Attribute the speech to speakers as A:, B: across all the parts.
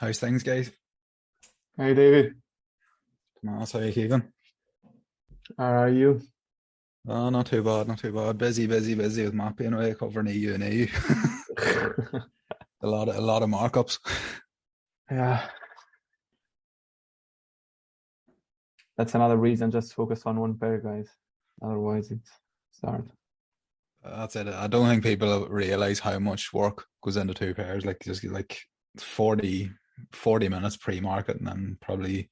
A: How's things, guys?
B: Hey David,
A: Tomas, how you keeping?
B: how are you?
A: Oh, not too bad, not too bad. Busy, busy, busy with mapping away, covering EU and EU. A lot of markups.
B: Yeah, that's another reason. Just focus on one pair, guys. Otherwise, it's hard.
A: That's it. I don't think people realize how much work goes into two pairs. Like just like 40, 40 minutes pre-market, and then probably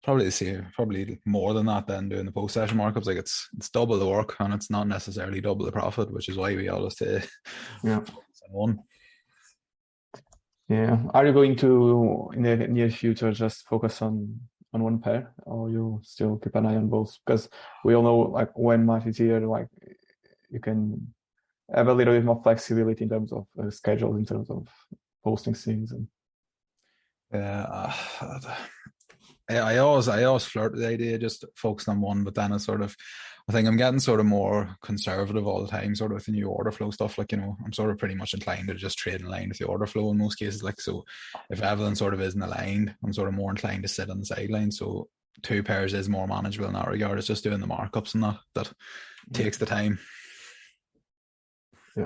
A: the same, probably more than that. Then doing the post-session markups, like it's double the work, and it's not necessarily double the profit, which is why we always say
B: Yeah,
A: one.
B: yeah. Are you going to in the near future just focus on one pair, or you still keep an eye on both? Because we all know, like when March is here, like you can have a little bit more flexibility in terms of schedules, in terms of posting things, and
A: Yeah, I always flirt with the idea of just focusing on one, but then it's sort of, I think I'm getting sort of more conservative all the time, sort of with the new order flow stuff. Like, I'm sort of pretty much inclined to just trade in line with the order flow in most cases. Like, so if everything sort of isn't aligned, I'm sort of more inclined to sit on the sideline. So two pairs is more manageable in that regard. It's just doing the markups and that
B: yeah,
A: takes the time.
B: yeah,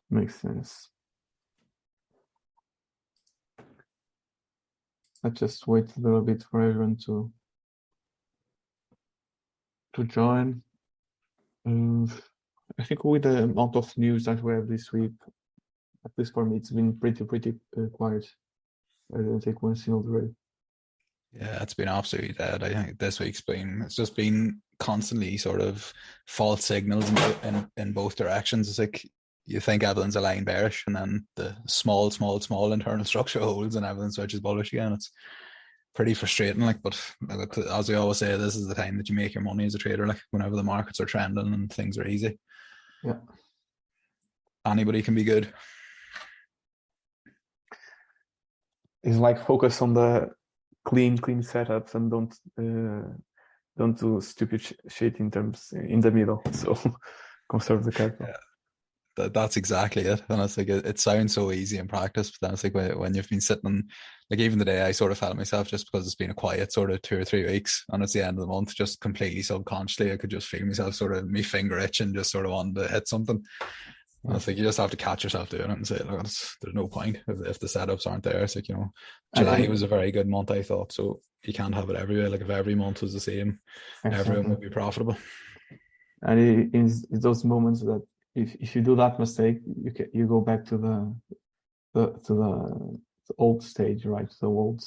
B: makes sense. Let's just wait a little bit for everyone to join. I think with the amount of news that we have this week, at least for me, it's been pretty quiet. I didn't take one single trade.
A: Yeah, it's been absolutely dead. I think this week's it's just been constantly sort of false signals in both directions. It's like you think everything's aligned bearish, and then the small internal structure holds, and everything switches bullish again. It's pretty frustrating. But as we always say, this is the time that you make your money as a trader. Like whenever the markets are trending and things are easy,
B: Yeah,
A: anybody can be good.
B: it's like focus on the clean setups and don't do stupid shit in the middle. So conserve the capital.
A: Yeah. That's exactly it. And it's like it sounds so easy in practice, but then it's like when you've been sitting, like even today, I sort of felt myself just because it's been a quiet sort of 2 or 3 weeks, and it's the end of the month, just completely subconsciously, I could just feel myself sort of me finger itching, just sort of wanting to hit something. And
B: Yeah.
A: it's like you just have to catch yourself doing it and say, look, there's no point if the setups aren't there. It's like July was a very good month, I thought, so you can't have it everywhere. Like if every month was the same, everyone would
B: Exactly.
A: be profitable.
B: And in those moments that if you do that mistake, you go back to the old stage, right? The old.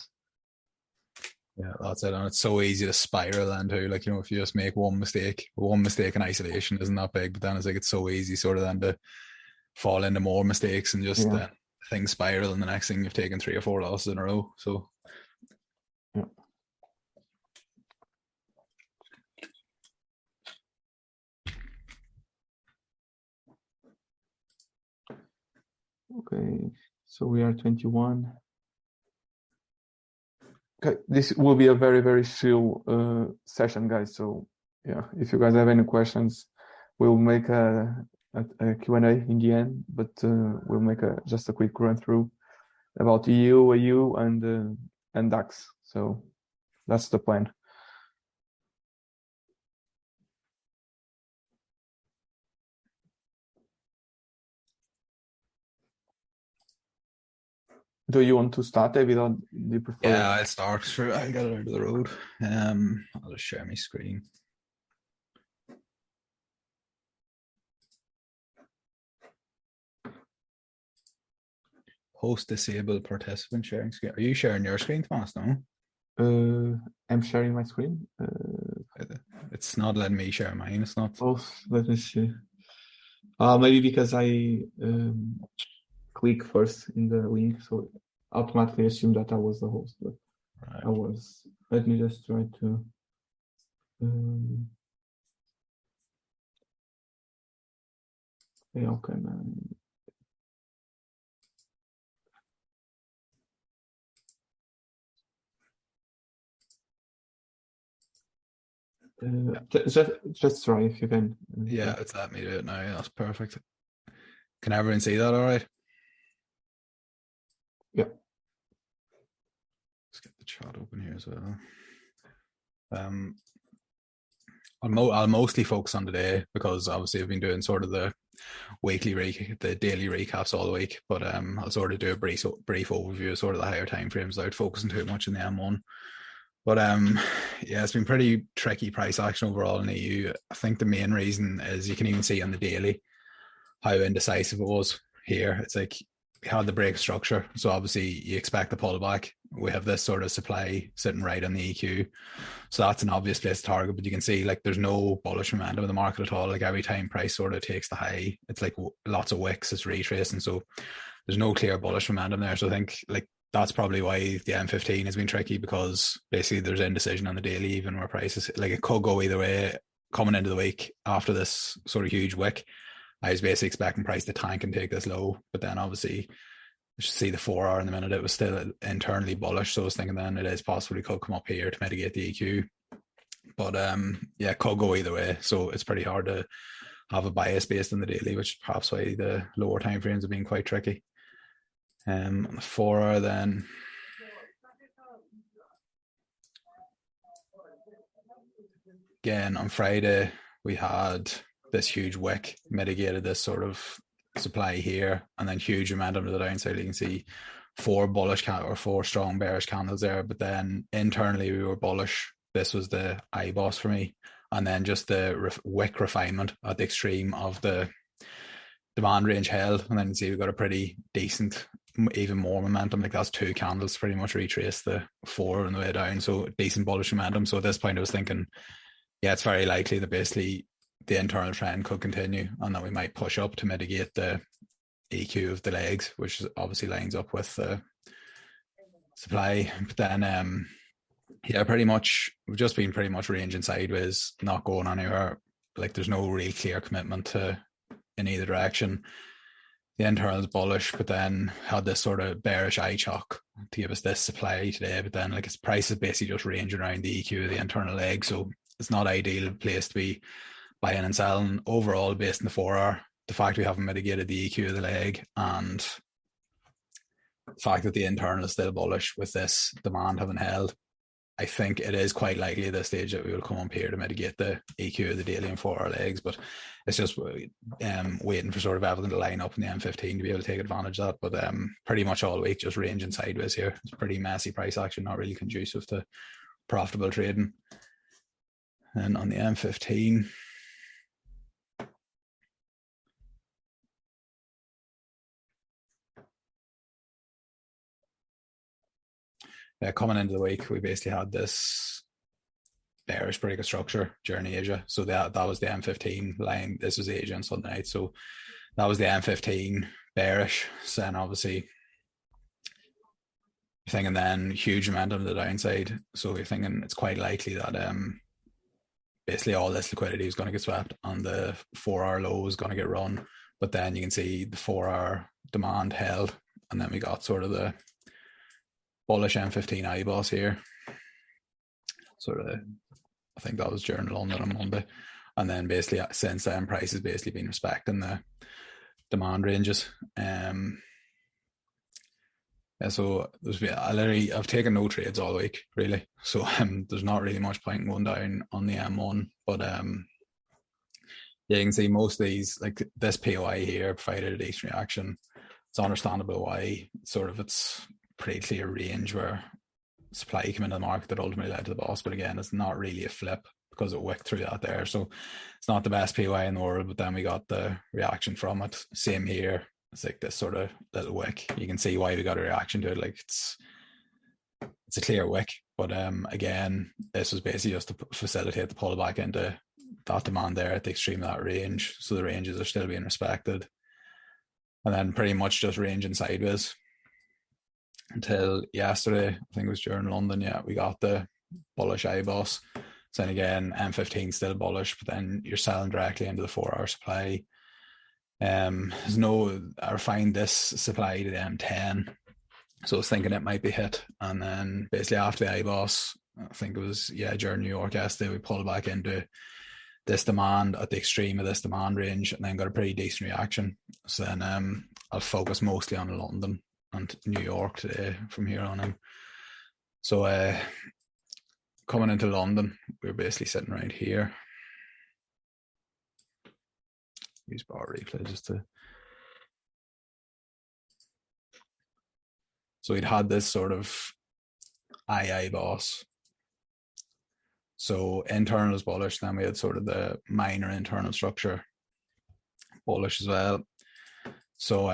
A: Yeah, that's it. And it's so easy to spiral then too. Like, if you just make one mistake in isolation isn't that big, but then it's like it's so easy sort of then to fall into more mistakes and just
B: Yeah.
A: things spiral, and the next thing you've taken 3 or 4 losses in a row. So
B: Yeah. Okay, so we are 21. Okay, this will be a very, very chill session, guys. So yeah, if you guys have any questions, we'll make a Q&A in the end, but we'll make just a quick run through about EU, AU, and DAX. So that's the plan. Do you want to start, David, or do you prefer?
A: yeah, I'll start. Sure, I'll get it out of the road. I'll just share my screen. Host disabled participant sharing screen. Are you sharing your screen, Thomas? No?
B: I'm sharing my screen.
A: It's not letting me share mine. It's not.
B: Oh, let me see. Maybe because I click first in the link, so automatically assume that I was the host, but
A: Right.
B: I was. Let me just try to. Yeah, okay, man. Just try if you can.
A: Yeah, it's let me do it now. That's perfect. Can everyone see that all right?
B: Yeah.
A: Let's get the chat open here as well. I'll mostly focus on today because obviously I've been doing sort of the the daily recaps all the week, but I'll sort of do a brief overview of sort of the higher time frames without focusing too much on the M1. But yeah, it's been pretty tricky price action overall in the EU. I think the main reason is you can even see on the daily how indecisive it was here. It's like we had the break structure, so obviously you expect the pullback. We have this sort of supply sitting right on the EQ, so that's an obvious place to target. But you can see like there's no bullish momentum in the market at all. Like every time price sort of takes the high, it's like lots of wicks, it's retracing. So there's no clear bullish momentum there. So I think like that's probably why the M15 has been tricky, because basically there's indecision on the daily, even where prices like it could go either way coming into the week after this sort of huge wick. I was basically expecting price to tank and take this low, but then obviously you should see the 4 hour in the minute, it was still internally bullish. So I was thinking then it is possible it could come up here to mitigate the EQ. But yeah, it could go either way. So it's pretty hard to have a bias based on the daily, which is perhaps why the lower time frames have been quite tricky. On the 4 hour then, again on Friday we had this huge wick, mitigated this sort of supply here, and then huge momentum to the downside. You can see 4 strong bearish candles there, but then internally we were bullish. This was the boss for me, and then just the wick refinement at the extreme of the demand range held, and then you see we got a pretty decent, even more momentum. Like that's 2 candles pretty much retrace the 4 on the way down, so decent bullish momentum. So at this point I was thinking, yeah, it's very likely that basically the internal trend could continue and that we might push up to mitigate the EQ of the legs, which obviously lines up with the supply. But then yeah, pretty much we've just been pretty much ranging sideways, not going anywhere. Like there's no real clear commitment to in either direction. The internal is bullish, but then had this sort of bearish eye chalk to give us this supply today. But then like its price is basically just ranging around the EQ of the internal leg, so it's not ideal place to be buying and selling overall based on the 4 hour. The fact we haven't mitigated the EQ of the leg, and the fact that the internal is still bullish with this demand having held, I think it is quite likely at this stage that we will come up here to mitigate the EQ of the daily and 4 hour legs. But it's just waiting for sort of everything to line up in the M15 to be able to take advantage of that. But pretty much all week just ranging sideways here. It's pretty messy price action, not really conducive to profitable trading. And on the M15, coming into the week, we basically had this bearish break of structure during Asia. So that was the M15 line. This was Asia on Sunday night. So that was the M15 bearish. So then obviously you're thinking then huge momentum to the downside. So you're thinking it's quite likely that basically all this liquidity is going to get swept and the 4 hour low is going to get run. But then you can see the 4 hour demand held, and then we got sort of the bullish M15 IBOS here. Sort of, I think that was during London on Monday. And then basically since then, price has basically been respecting the demand ranges. Yeah, so I've taken no trades all week, really. So there's not really much point in going down on the M1. But yeah, you can see most of these, like this POI here, provided a decent reaction. It's understandable why it's pretty clear range where supply came into the market that ultimately led to the boss. But again, it's not really a flip because it wicked through that there. So it's not the best POI in the world, but then we got the reaction from it. Same here. It's like this sort of little wick. You can see why we got a reaction to it. Like it's a clear wick. But again, this was basically just to facilitate the pullback into that demand there at the extreme of that range. So the ranges are still being respected. And then pretty much just ranging sideways until yesterday. I think it was during London. Yeah, we got the bullish IBOS. So then again, M15 still bullish, but then you're selling directly into the 4 hour supply. I refined this supply to the M10. So I was thinking it might be hit. And then basically after the IBOS, I think it was, during New York yesterday, we pulled back into this demand at the extreme of this demand range and then got a pretty decent reaction. So then I'll focus mostly on London and New York today from here on in. So coming into London, we were basically sitting right here. Use bar replay just to. So we'd had this sort of II boss. So internal is bullish, then we had sort of the minor internal structure bullish as well. So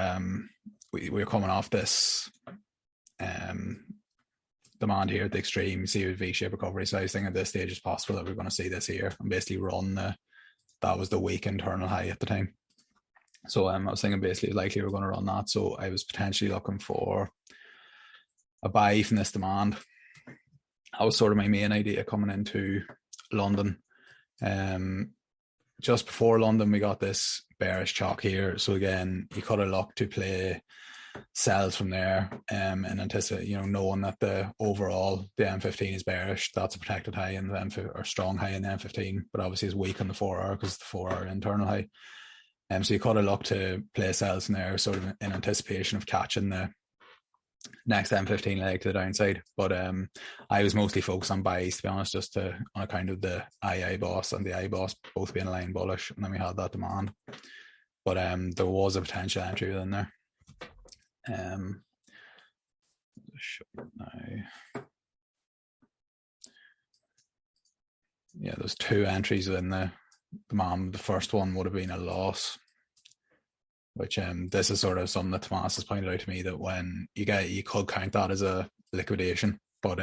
A: we were coming off this demand here at the extreme. You see with V-shape recovery. So I was thinking at this stage it's possible that we're going to see this here and basically run that was the weak internal high at the time. So I was thinking basically likely we're going to run that. So I was potentially looking for a buy from this demand. That was sort of my main idea coming into London. Just before London, we got this bearish chalk here. So again, you could have looked to play sells from there and anticipate, knowing that the M15 is bearish. That's a protected high in the M15 or strong high in the M15, but obviously it's weak on the 4 hour because the 4 hour internal high. So you could have looked to play sells in there, sort of in anticipation of catching the next M15 leg to the downside. But I was mostly focused on buys, to be honest, just on account of the II boss and the I boss both being aligned bullish, and then we had that demand. But there was a potential entry within there. Yeah, there's 2 entries within the demand. The first one would have been a loss, which this is sort of something that Tomas has pointed out to me, that when you could count that as a liquidation, but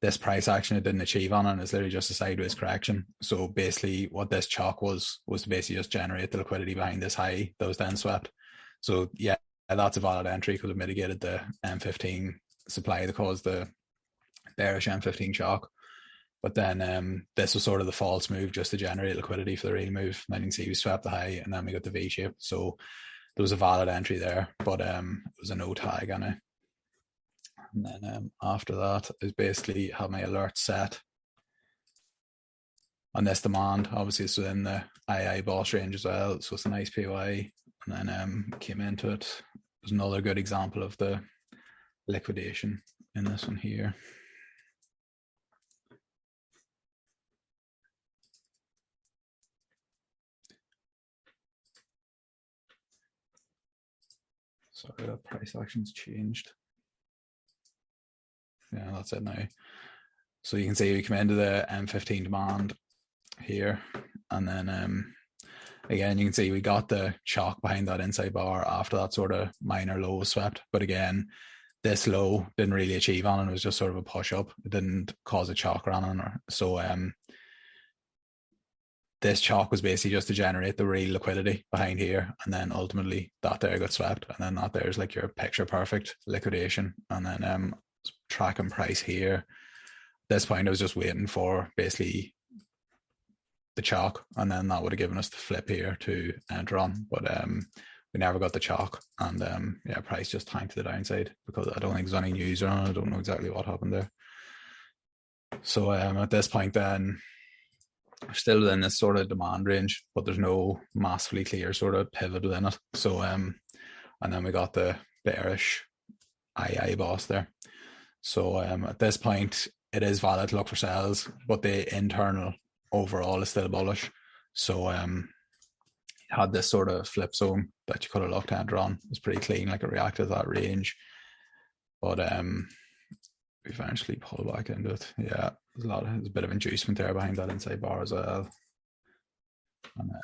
A: this price action it didn't achieve on, and it's literally just a sideways correction. So basically what this chalk was to basically just generate the liquidity behind this high that was then swept. So yeah, that's a valid entry because it mitigated the M15 supply that caused the bearish M15 chalk. But then this was sort of the false move just to generate liquidity for the real move. And then you can see we swept the high and then we got the V shape. So there was a valid entry there, but it was a no tag on it. And then after that is basically have my alert set on this demand. Obviously it's within the II boss range as well, so it's a nice POI. And then came into it. There's another good example of the liquidation in this one here. Sorry, that price action's changed. Yeah, that's it now. So you can see we come into the M15 demand here, and then again, you can see we got the chalk behind that inside bar after that sort of minor low was swept. But again, this low didn't really achieve on, and it was just sort of a push up. It didn't cause a chalk run on her. So this chalk was basically just to generate the real liquidity behind here, and then ultimately that there got swept, and then that there's like your picture perfect liquidation. And then tracking price here. At this point I was just waiting for basically the chalk, and then that would have given us the flip here to enter on, but we never got the chalk, and yeah, price just tanked to the downside because I don't think there's any news on it. I don't know exactly what happened there. So at this point then we're still within this sort of demand range, but there's no massively clear sort of pivot within it. So and then we got the bearish II boss there. So at this point it is valid to look for sells, but the internal overall is still bullish. So had this sort of flip zone that you could have looked to enter on. It was pretty clean, like it reacted to that range, but we eventually pull back into it. Yeah, there's a bit of inducement there behind that inside bar as well. And then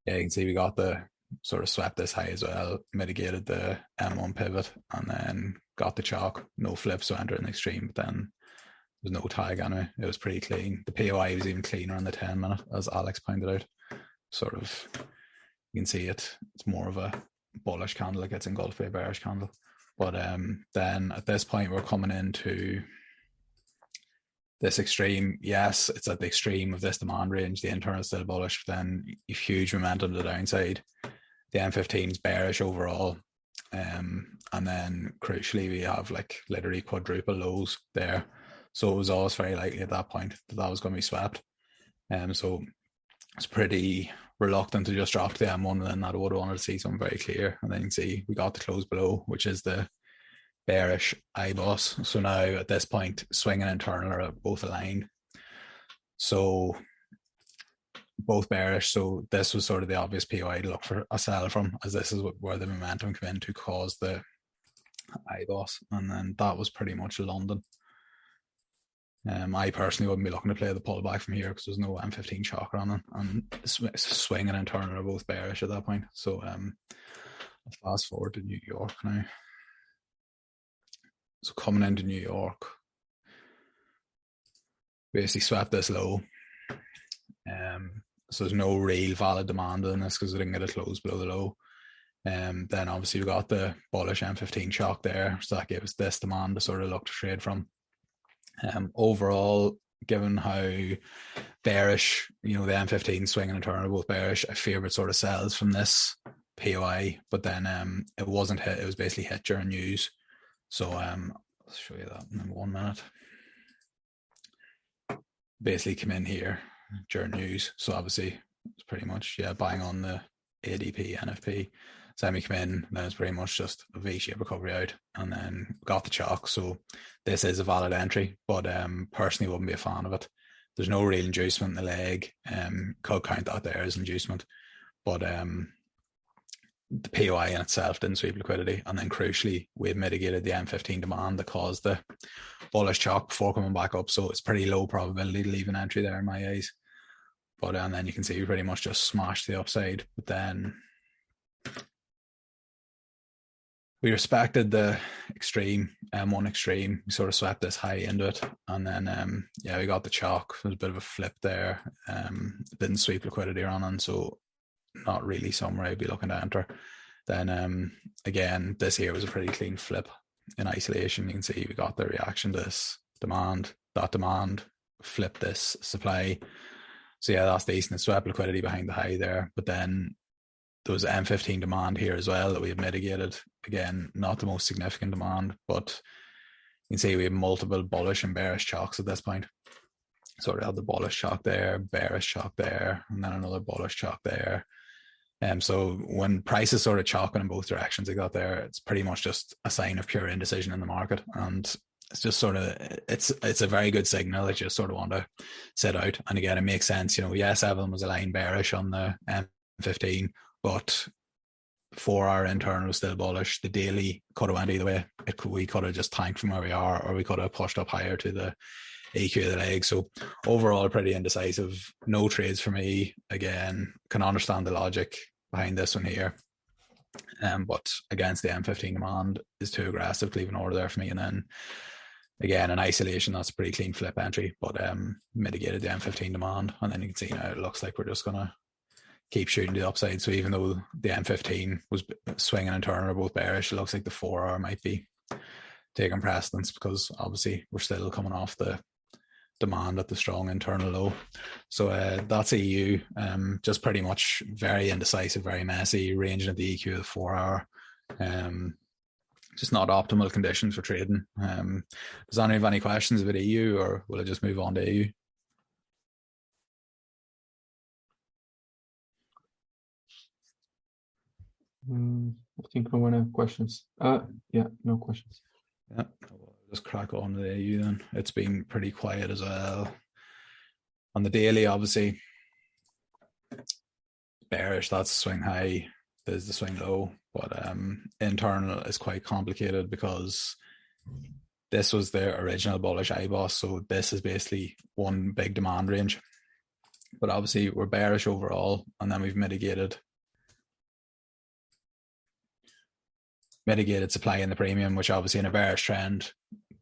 A: yeah, you can see we got the sort of swept this high as well, mitigated the M1 pivot, and then got the chalk, no flip, so enter in the extreme, but then there's no tag anyway. It was pretty clean. The POI was even cleaner on the 10 minute, as Alex pointed out. Sort of, you can see it's more of a bullish candle, it gets engulfed by a bearish candle. But then at this point we're coming into this extreme. Yes, it's at the extreme of this demand range. The internal is still bullish, but then huge momentum to the downside. The M15 is bearish overall. And then crucially we have like literally quadruple lows there. So it was always very likely at that point that was going to be swept. So it's pretty reluctant to just drop to the M1, and then I would have wanted to see something very clear. And then you can see we got the close below, which is the bearish IBOS. So now at this point, swing and internal are both aligned. So both bearish. So this was sort of the obvious POI to look for a sell from, as this is where the momentum came in to cause the IBOS. And then that was pretty much London. I personally wouldn't be looking to play the pullback from here because there's no M15 shock running, and swing and internal are both bearish at that point. So let's fast forward to New York now. So coming into New York, basically swept this low. So there's no real valid demand in this because we didn't get a close below the low. Then obviously we got the bullish M15 shock there, so that gave us this demand to sort of look to trade from. Overall, given how bearish, the M15 swing and internal are both bearish, I fear it sort of sells from this POI, but then it wasn't hit. It was basically hit during news. So I'll show you that in 1 minute. Basically come in here during news. So obviously it's pretty much, buying on the ADP, NFP. Semi come in, then it's pretty much just a V-shaped recovery out, and then got the chalk. So this is a valid entry, but personally wouldn't be a fan of it. There's no real inducement in the leg. Could count that there as inducement, but the POI in itself didn't sweep liquidity, and then crucially we had mitigated the M15 demand that caused the bullish chalk before coming back up. So it's pretty low probability to leave an entry there in my eyes. But and then you can see we pretty much just smashed the upside, but then we respected the extreme, M1 extreme. We sort of swept this high into it. And then, we got the chalk. There was a bit of a flip there. It didn't sweep liquidity running, so not really somewhere I'd be looking to enter. Then, again, this here was a pretty clean flip in isolation. You can see we got the reaction to this demand. That demand flipped this supply. So, that's decent. It swept liquidity behind the high there. But then there was M15 demand here as well that we had mitigated. Again, not the most significant demand, but you can see we have multiple bullish and bearish chalks at this point. So we had the bullish chalk there, bearish chalk there, and then another bullish chalk there. So when prices sort of chalking in both directions, they got there, it's pretty much just a sign of pure indecision in the market. And it's just sort of, it's a very good signal that you just sort of want to sit out. And again, it makes sense. Yes, Evelyn was a line bearish on the M15, but 4 hour internal was still bullish. The daily could have went either way. We could have just tanked from where we are, or we could have pushed up higher to the EQ of the leg. So overall, pretty indecisive. No trades for me. Again, can understand the logic behind this one here. But against the M15 demand is too aggressive to leave an order there for me. And then again, in isolation, that's a pretty clean flip entry, but mitigated the M15 demand. And then you can see now it looks like we're just going to keep shooting to the upside. So even though the M15 was swinging and turning are both bearish, it looks like the 4 hour might be taking precedence, because obviously we're still coming off the demand at the strong internal low. So that's EU. Just pretty much very indecisive, very messy, ranging at the EQ of the 4 hour. Just not optimal conditions for trading. Does anyone have any questions about EU, or will I just move on to EU?
B: I think no one has questions. No questions.
A: Yeah, we'll just crack on to the AU then. It's been pretty quiet as well. On the daily, obviously, bearish, that's swing high, there's the swing low, but internal is quite complicated because this was the original bullish IBOS, so this is basically one big demand range. But obviously we're bearish overall, and then we've mitigated supply in the premium, which obviously in a bearish trend,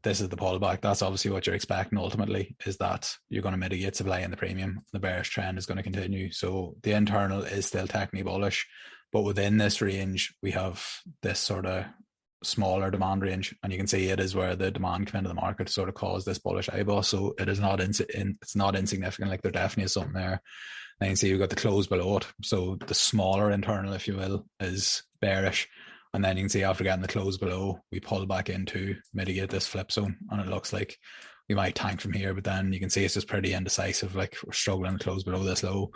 A: this is the pullback. That's obviously what you're expecting ultimately, is that you're going to mitigate supply in the premium. The bearish trend is going to continue. So the internal is still technically bullish, but within this range, we have this sort of smaller demand range, and you can see it is where the demand came into the market to sort of cause this bullish IBOS. So it is not it's not insignificant. Like, there definitely is something there. And you can see we've got the close below it. So the smaller internal, if you will, is bearish. And then you can see after getting the close below, we pull back in to mitigate this flip zone. And it looks like we might tank from here, but then you can see it's just pretty indecisive. Like, we're struggling to close below this low.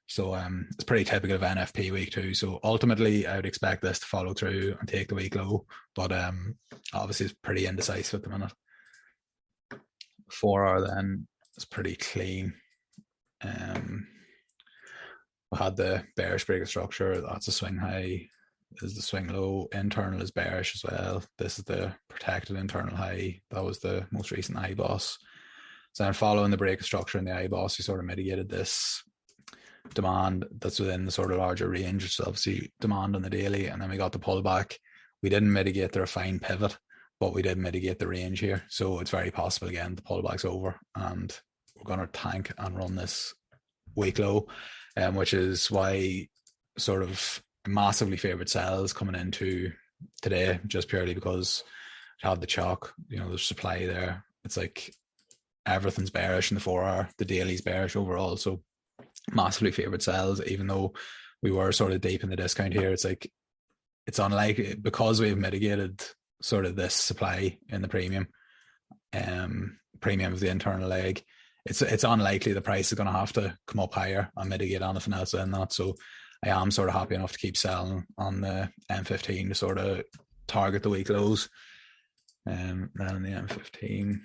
A: So it's pretty typical of NFP week 2. So ultimately, I would expect this to follow through and take the week low, but obviously it's pretty indecisive at the minute. 4 hour then is pretty clean. We had the bearish break of structure. That's a swing high. This is the swing low. Internal is bearish as well. This is the protected internal high. That was the most recent IBOS. So then following the break of structure in the IBOS, we sort of mitigated this demand that's within the sort of larger range, which is obviously demand on the daily. And then we got the pullback. We didn't mitigate the refined pivot, but we did mitigate the range here. So it's very possible, again, the pullback's over and we're going to tank and run this week low, which is why sort of massively favored sells coming into today, just purely because it had the chalk, there's supply there. It's like everything's bearish in the 4 hour, the daily's bearish overall. So massively favored sells, even though we were sort of deep in the discount here. It's like, it's unlikely because we've mitigated sort of this supply in the premium of the internal leg. It's unlikely the price is going to have to come up higher and mitigate anything else in that. So I am sort of happy enough to keep selling on the M15 to sort of target the week lows. Then on the M15.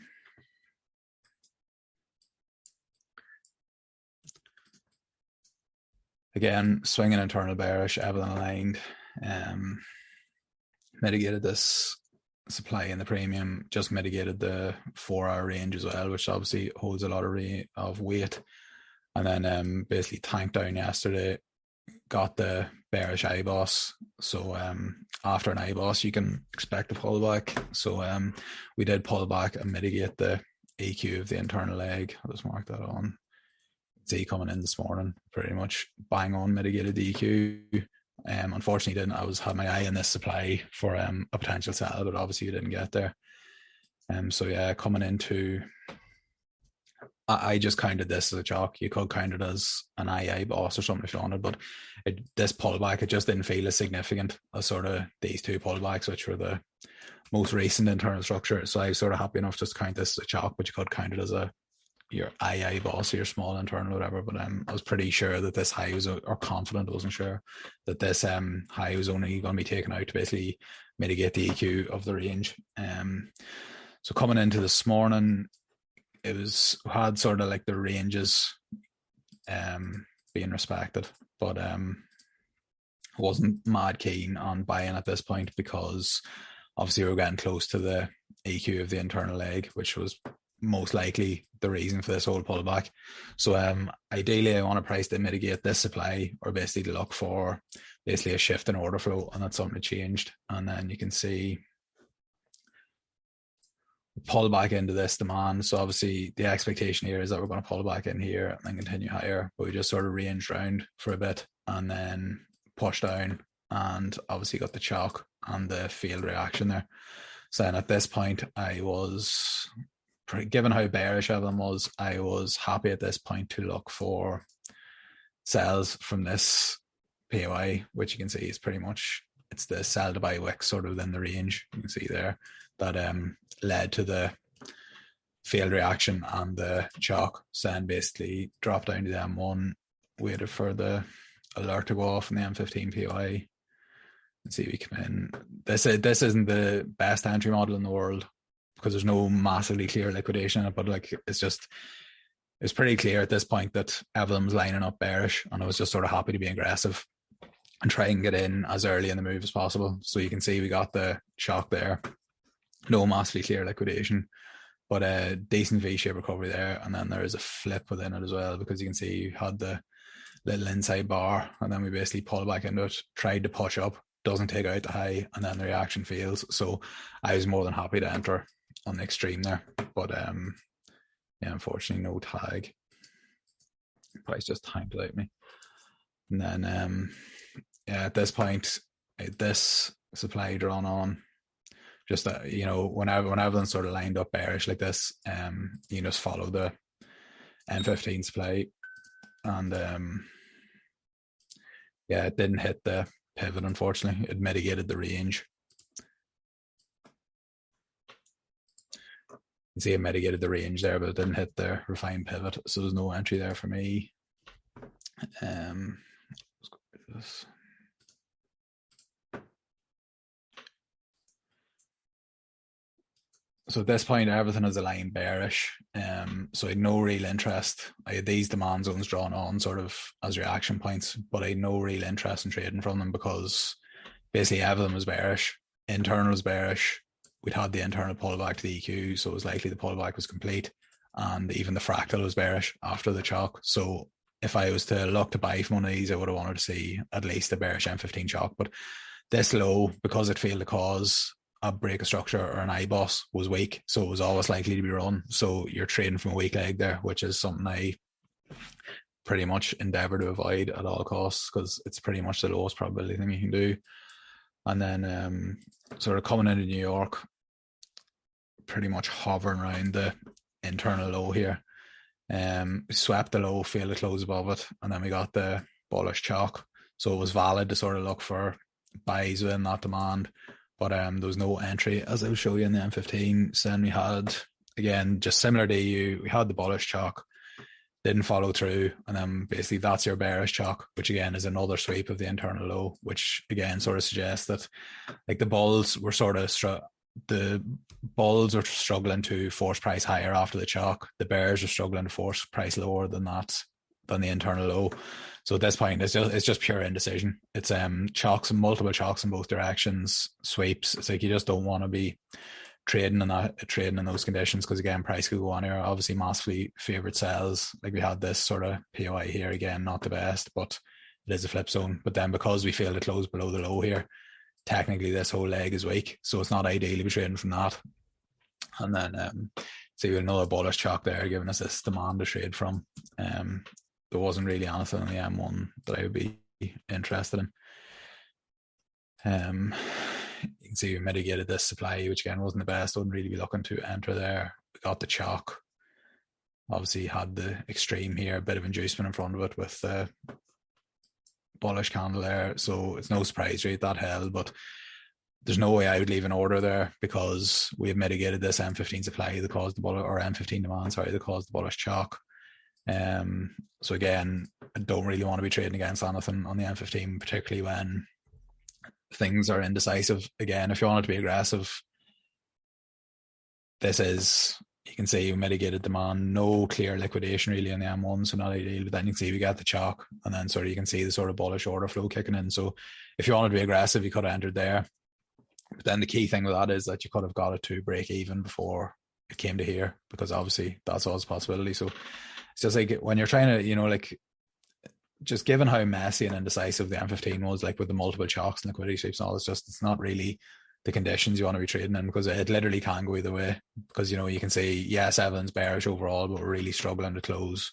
A: Again, swinging internal bearish, everything aligned. Mitigated this supply in the premium, just mitigated the 4 hour range as well, which obviously holds a lot of weight. And then basically tanked down yesterday, got the bearish IBOS. So after an IBOS, you can expect a pullback. So we did pull back and mitigate the EQ of the internal leg. I'll just mark that on. See coming in this morning, pretty much bang on mitigated the EQ. Unfortunately didn't. I had my eye on this supply for a potential sell, but obviously you didn't get there. So yeah, coming into, I just counted this as a chalk. You could count it as an II boss or something if you wanted, but this pullback, it just didn't feel as significant as sort of these two pullbacks, which were the most recent internal structure. So I was sort of happy enough just to count this as a chalk, but you could count it as your II boss or your small internal, whatever. But I was pretty sure that this high was, or confident, I wasn't sure that this high was only going to be taken out to basically mitigate the EQ of the range. So coming into this morning, had sort of like the ranges being respected, but wasn't mad keen on buying at this point because obviously we were getting close to the EQ of the internal leg, which was most likely the reason for this whole pullback. So ideally I want a price to mitigate this supply, or basically to look for basically a shift in order flow, and that's something that changed. And then you can see pull back into this demand. So obviously the expectation here is that we're going to pull back in here and then continue higher, but we just sort of ranged around for a bit and then pushed down, and obviously got the chalk and the failed reaction there. So then at this point, I was, given how bearish everyone was, I was happy at this point to look for sells from this POI, which you can see is pretty much, it's the sell to buy wick sort of within the range. You can see there that led to the failed reaction and the chalk. So then basically dropped down to the M1, waited for the alert to go off in the M15 POI. Let's see if we come in. This isn't the best entry model in the world because there's no massively clear liquidation in it, but like it's pretty clear at this point that everyone was lining up bearish, and I was just sort of happy to be aggressive and try and get in as early in the move as possible. So you can see we got the shock there. No massively clear liquidation, but a decent V-shape recovery there. And then there is a flip within it as well, because you can see you had the little inside bar, and then we basically pulled back into it, tried to push up, doesn't take out the high, and then the reaction fails. So I was more than happy to enter on the extreme there. But yeah, unfortunately no tag. Price just tanked without me. And then yeah, at this point, this supply drawn on, just that, when everyone's sort of lined up bearish like this, you just follow the M15 supply, and yeah, it didn't hit the pivot, unfortunately. It mitigated the range. You see it mitigated the range there, but it didn't hit the refined pivot, so there's no entry there for me. Let's go with this. So at this point, everything is aligned bearish. So I had no real interest. I had these demand zones drawn on sort of as reaction points, but I had no real interest in trading from them because basically everything was bearish. Internal was bearish. We'd had the internal pullback to the EQ, so it was likely the pullback was complete. And even the fractal was bearish after the chalk. So if I was to look to buy from one of these, I would have wanted to see at least a bearish M15 chalk. But this low, because it failed to cause a break of structure or an IBOS, was weak, so it was always likely to be run. So you're trading from a weak leg there, which is something I pretty much endeavor to avoid at all costs because it's pretty much the lowest probability thing you can do. And then sort of coming into New York, pretty much hovering around the internal low here. Swept the low, failed to close above it, and then we got the bullish chalk. So it was valid to sort of look for buys within that demand. But there was no entry, as I will show you in the M15. So then we had, again, just similar to EU, we had the bullish chalk, didn't follow through, and then basically that's your bearish chalk, which again is another sweep of the internal low, which again sort of suggests that like the bulls were sort of the bulls are struggling to force price higher after the chalk. The bears are struggling to force price lower than that, than the internal low. So at this point, it's just pure indecision. It's chalks and multiple chalks in both directions, sweeps. It's like you just don't want to be trading in those conditions because again, price could go on here. Obviously, massively favorite sells. Like we had this sort of POI here again, not the best, but it is a flip zone. But then because we failed to close below the low here, technically this whole leg is weak, so it's not ideal to be trading from that. And then see another bullish chalk there, giving us this demand to trade from. There wasn't really anything in the M1 that I would be interested in. You can see we mitigated this supply, which again wasn't the best. I wouldn't really be looking to enter there. We got the chalk. Obviously had the extreme here, a bit of inducement in front of it with the bullish candle there. So it's no surprise rate that held, but there's no way I would leave an order there because we have mitigated this M15 supply that caused the bullish, or M15 demand, sorry, that caused the bullish chalk. So again, I don't really want to be trading against anything on the M15, particularly when things are indecisive. Again, if you want it to be aggressive, this is, you can see mitigated demand, no clear liquidation really in the M1, so not ideal, but then you can see we got the chalk, and then sort of you can see the sort of bullish order flow kicking in. So if you want to be aggressive, you could have entered there. But then the key thing with that is that you could have got it to break even before it came to here, because obviously that's always a possibility. So it's just like when you're trying to, like just given how messy and indecisive the M15 was, like with the multiple chalks and liquidity sweeps and all, it's not really the conditions you want to be trading in, because it literally can go either way. Because, you can say, yes, everyone's bearish overall, but we're really struggling to close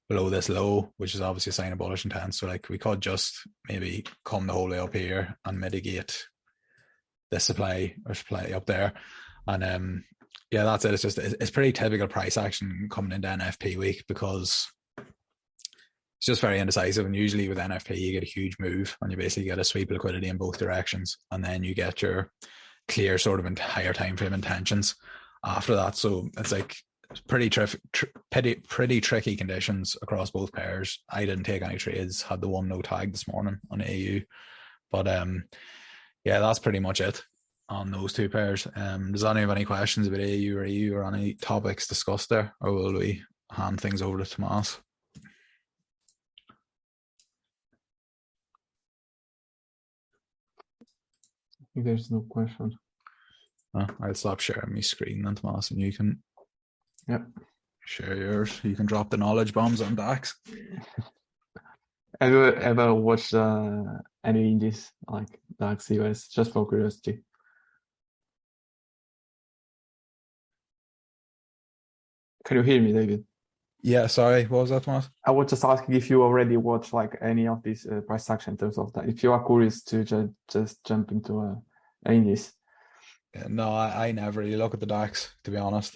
A: below this low, which is obviously a sign of bullish intent. So like we could just maybe come the whole way up here and mitigate this supply up there. And yeah, that's it. It's pretty typical price action coming into NFP week, because it's just very indecisive. And usually with NFP, you get a huge move and you basically get a sweep of liquidity in both directions. And then you get your clear sort of higher time frame intentions after that. So it's like pretty tricky conditions across both pairs. I didn't take any trades, had the one no tag this morning on AU. But yeah, that's pretty much it on those two pairs. Does anyone have any questions about AU or EU or any topics discussed there, or will we hand things over to Tomas?
B: There's no question.
A: I'll stop sharing my screen then, Tomas, and you can share yours. You can drop the knowledge bombs on DAX.
B: Ever watched any indies like DAX US, just for curiosity? Can you hear me, David?
A: Yeah, sorry, what was that, Tomas?
B: I was just asking if you already watched like any of these price action in terms of that. If you are curious to just jump into indies.
A: No, I never really look at the DAX, to be honest,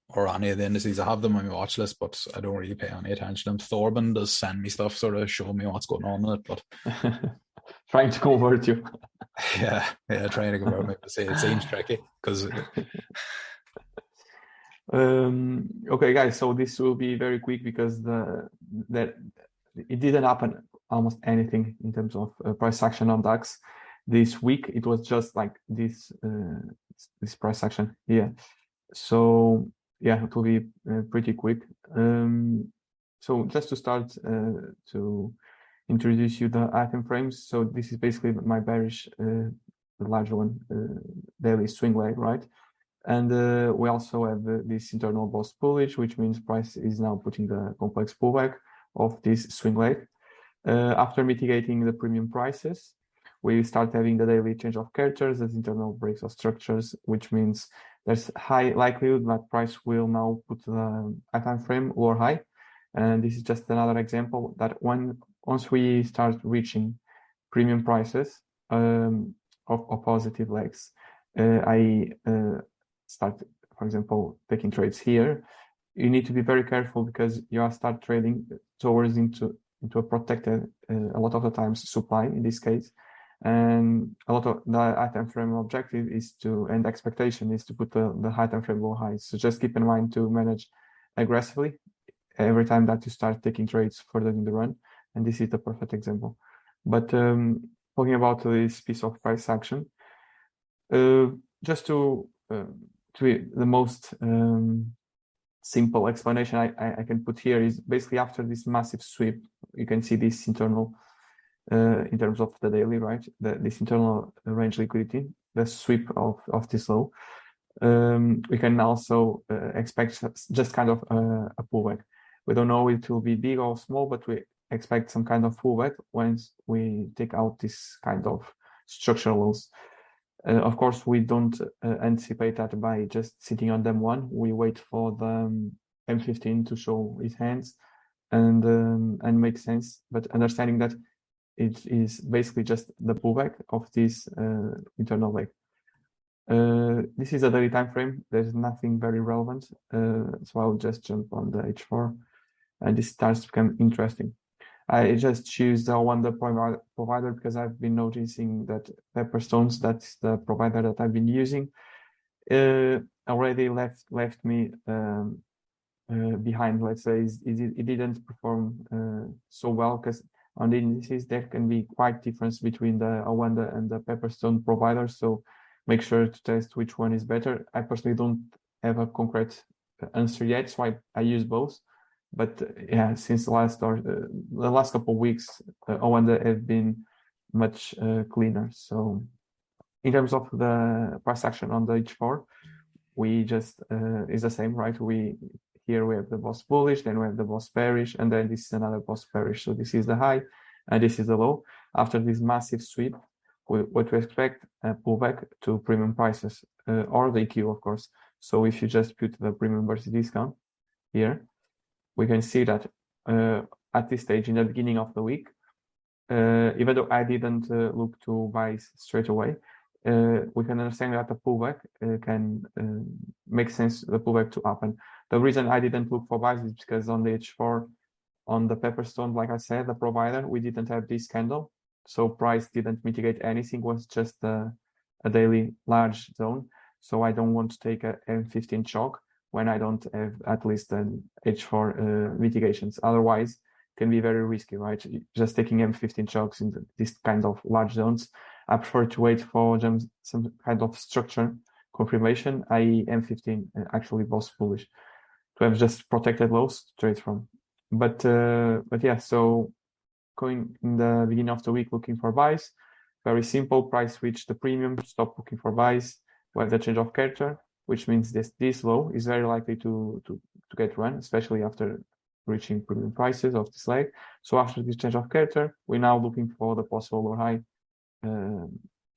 A: or any of the indices. I have them on my watch list, but I don't really pay any attention to them. Thorben does send me stuff, sort of show me what's going on with it, but
B: trying to convert you.
A: yeah, trying to convert me. It seems tricky because
B: Okay, guys, so this will be very quick because that it didn't happen almost anything in terms of price action on DAX this week. It was just like this price action here. So yeah, it will be pretty quick. So just to start to introduce you the item frames. So this is basically my bearish, the larger one, daily swing leg, right? And we also have this internal boss bullish, which means price is now putting the complex pullback of this swing leg. After mitigating the premium prices, we start having the daily change of characters as internal breaks of structures, which means there's high likelihood that price will now put the time frame lower high. And this is just another example that once we start reaching premium prices of positive legs, I start, for example, taking trades here. You need to be very careful because you start trading towards into a protected, a lot of the times supply in this case, and a lot of the high time frame objective is to, and expectation is to put the high time frame low high. So just keep in mind to manage aggressively every time that you start taking trades further in the run, and this is the perfect example. But talking about this piece of price action, just to the most simple explanation I can put here is basically after this massive sweep, you can see this internal, in terms of the daily, right? This internal range liquidity, the sweep of this low. We can also expect just kind of a pullback. We don't know it will be big or small, but we expect some kind of pullback once we take out this kind of structural lows. Of course, we don't anticipate that by just sitting on them one. We wait for the M15 to show its hands and make sense, but understanding that it is basically just the pullback of this internal leg. This is a daily time frame. There's nothing very relevant, so I'll just jump on the H4, and this starts to become interesting. I just choose the one the provider because I've been noticing that Pepperstones, that's the provider that I've been using, already left me behind. Let's say it didn't perform so well because on the indices there can be quite difference between the Awanda and the Pepperstone providers. So make sure to test which one is better. I personally don't have a concrete answer yet, so I use both. But yeah, since the last couple of weeks, Awanda have been much cleaner. So in terms of the price action on the H4, we just is the same, right? Here we have the boss bullish, then we have the boss bearish, and then this is another boss bearish. So this is the high, and this is the low. After this massive sweep, what we expect a pullback to premium prices or the EQ, of course. So if you just put the premium versus discount here, we can see that at this stage in the beginning of the week, even though I didn't look to buy straight away, we can understand that the pullback can make sense, the pullback to happen. The reason I didn't look for buys is because on the H4, on the Pepperstone, like I said, the provider, we didn't have this candle. So price didn't mitigate anything, was just a daily large zone. So I don't want to take a M15 shock when I don't have at least an H4 mitigations. Otherwise, it can be very risky, right? Just taking M15 shocks in this kind of large zones. I prefer to wait for some kind of structure confirmation, i.e. M15 actually boss bullish, to have just protected lows to trade from. But yeah, so going in the beginning of the week looking for buys, very simple, price reach the premium, stop looking for buys, we have the change of character, which means this low is very likely to get run, especially after reaching premium prices of this leg. So after this change of character, we're now looking for the possible lower high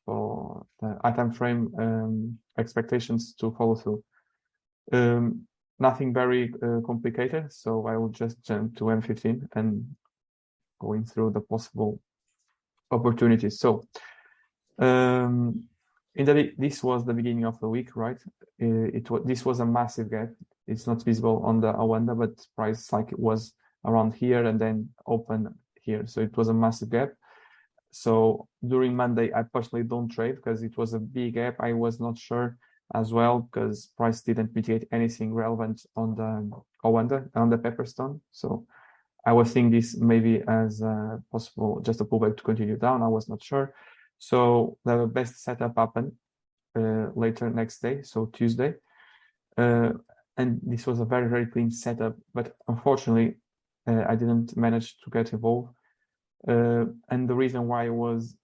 B: for the time frame expectations to follow through. Nothing very complicated, so I will just jump to M15 and going through the possible opportunities. So this was the beginning of the week, right? This was a massive gap. It's not visible on the Awanda, but price like it was around here and then open here. So it was a massive gap. So during Monday, I personally don't trade because it was a big gap. I was not sure as well, because price didn't mitigate anything relevant on the Owanda, on the Pepperstone. So I was seeing this maybe as possible, just a pullback to continue down. I was not sure. So the best setup happened later next day, so Tuesday. And this was a very, very clean setup, but unfortunately, I didn't manage to get involved. And the reason why was,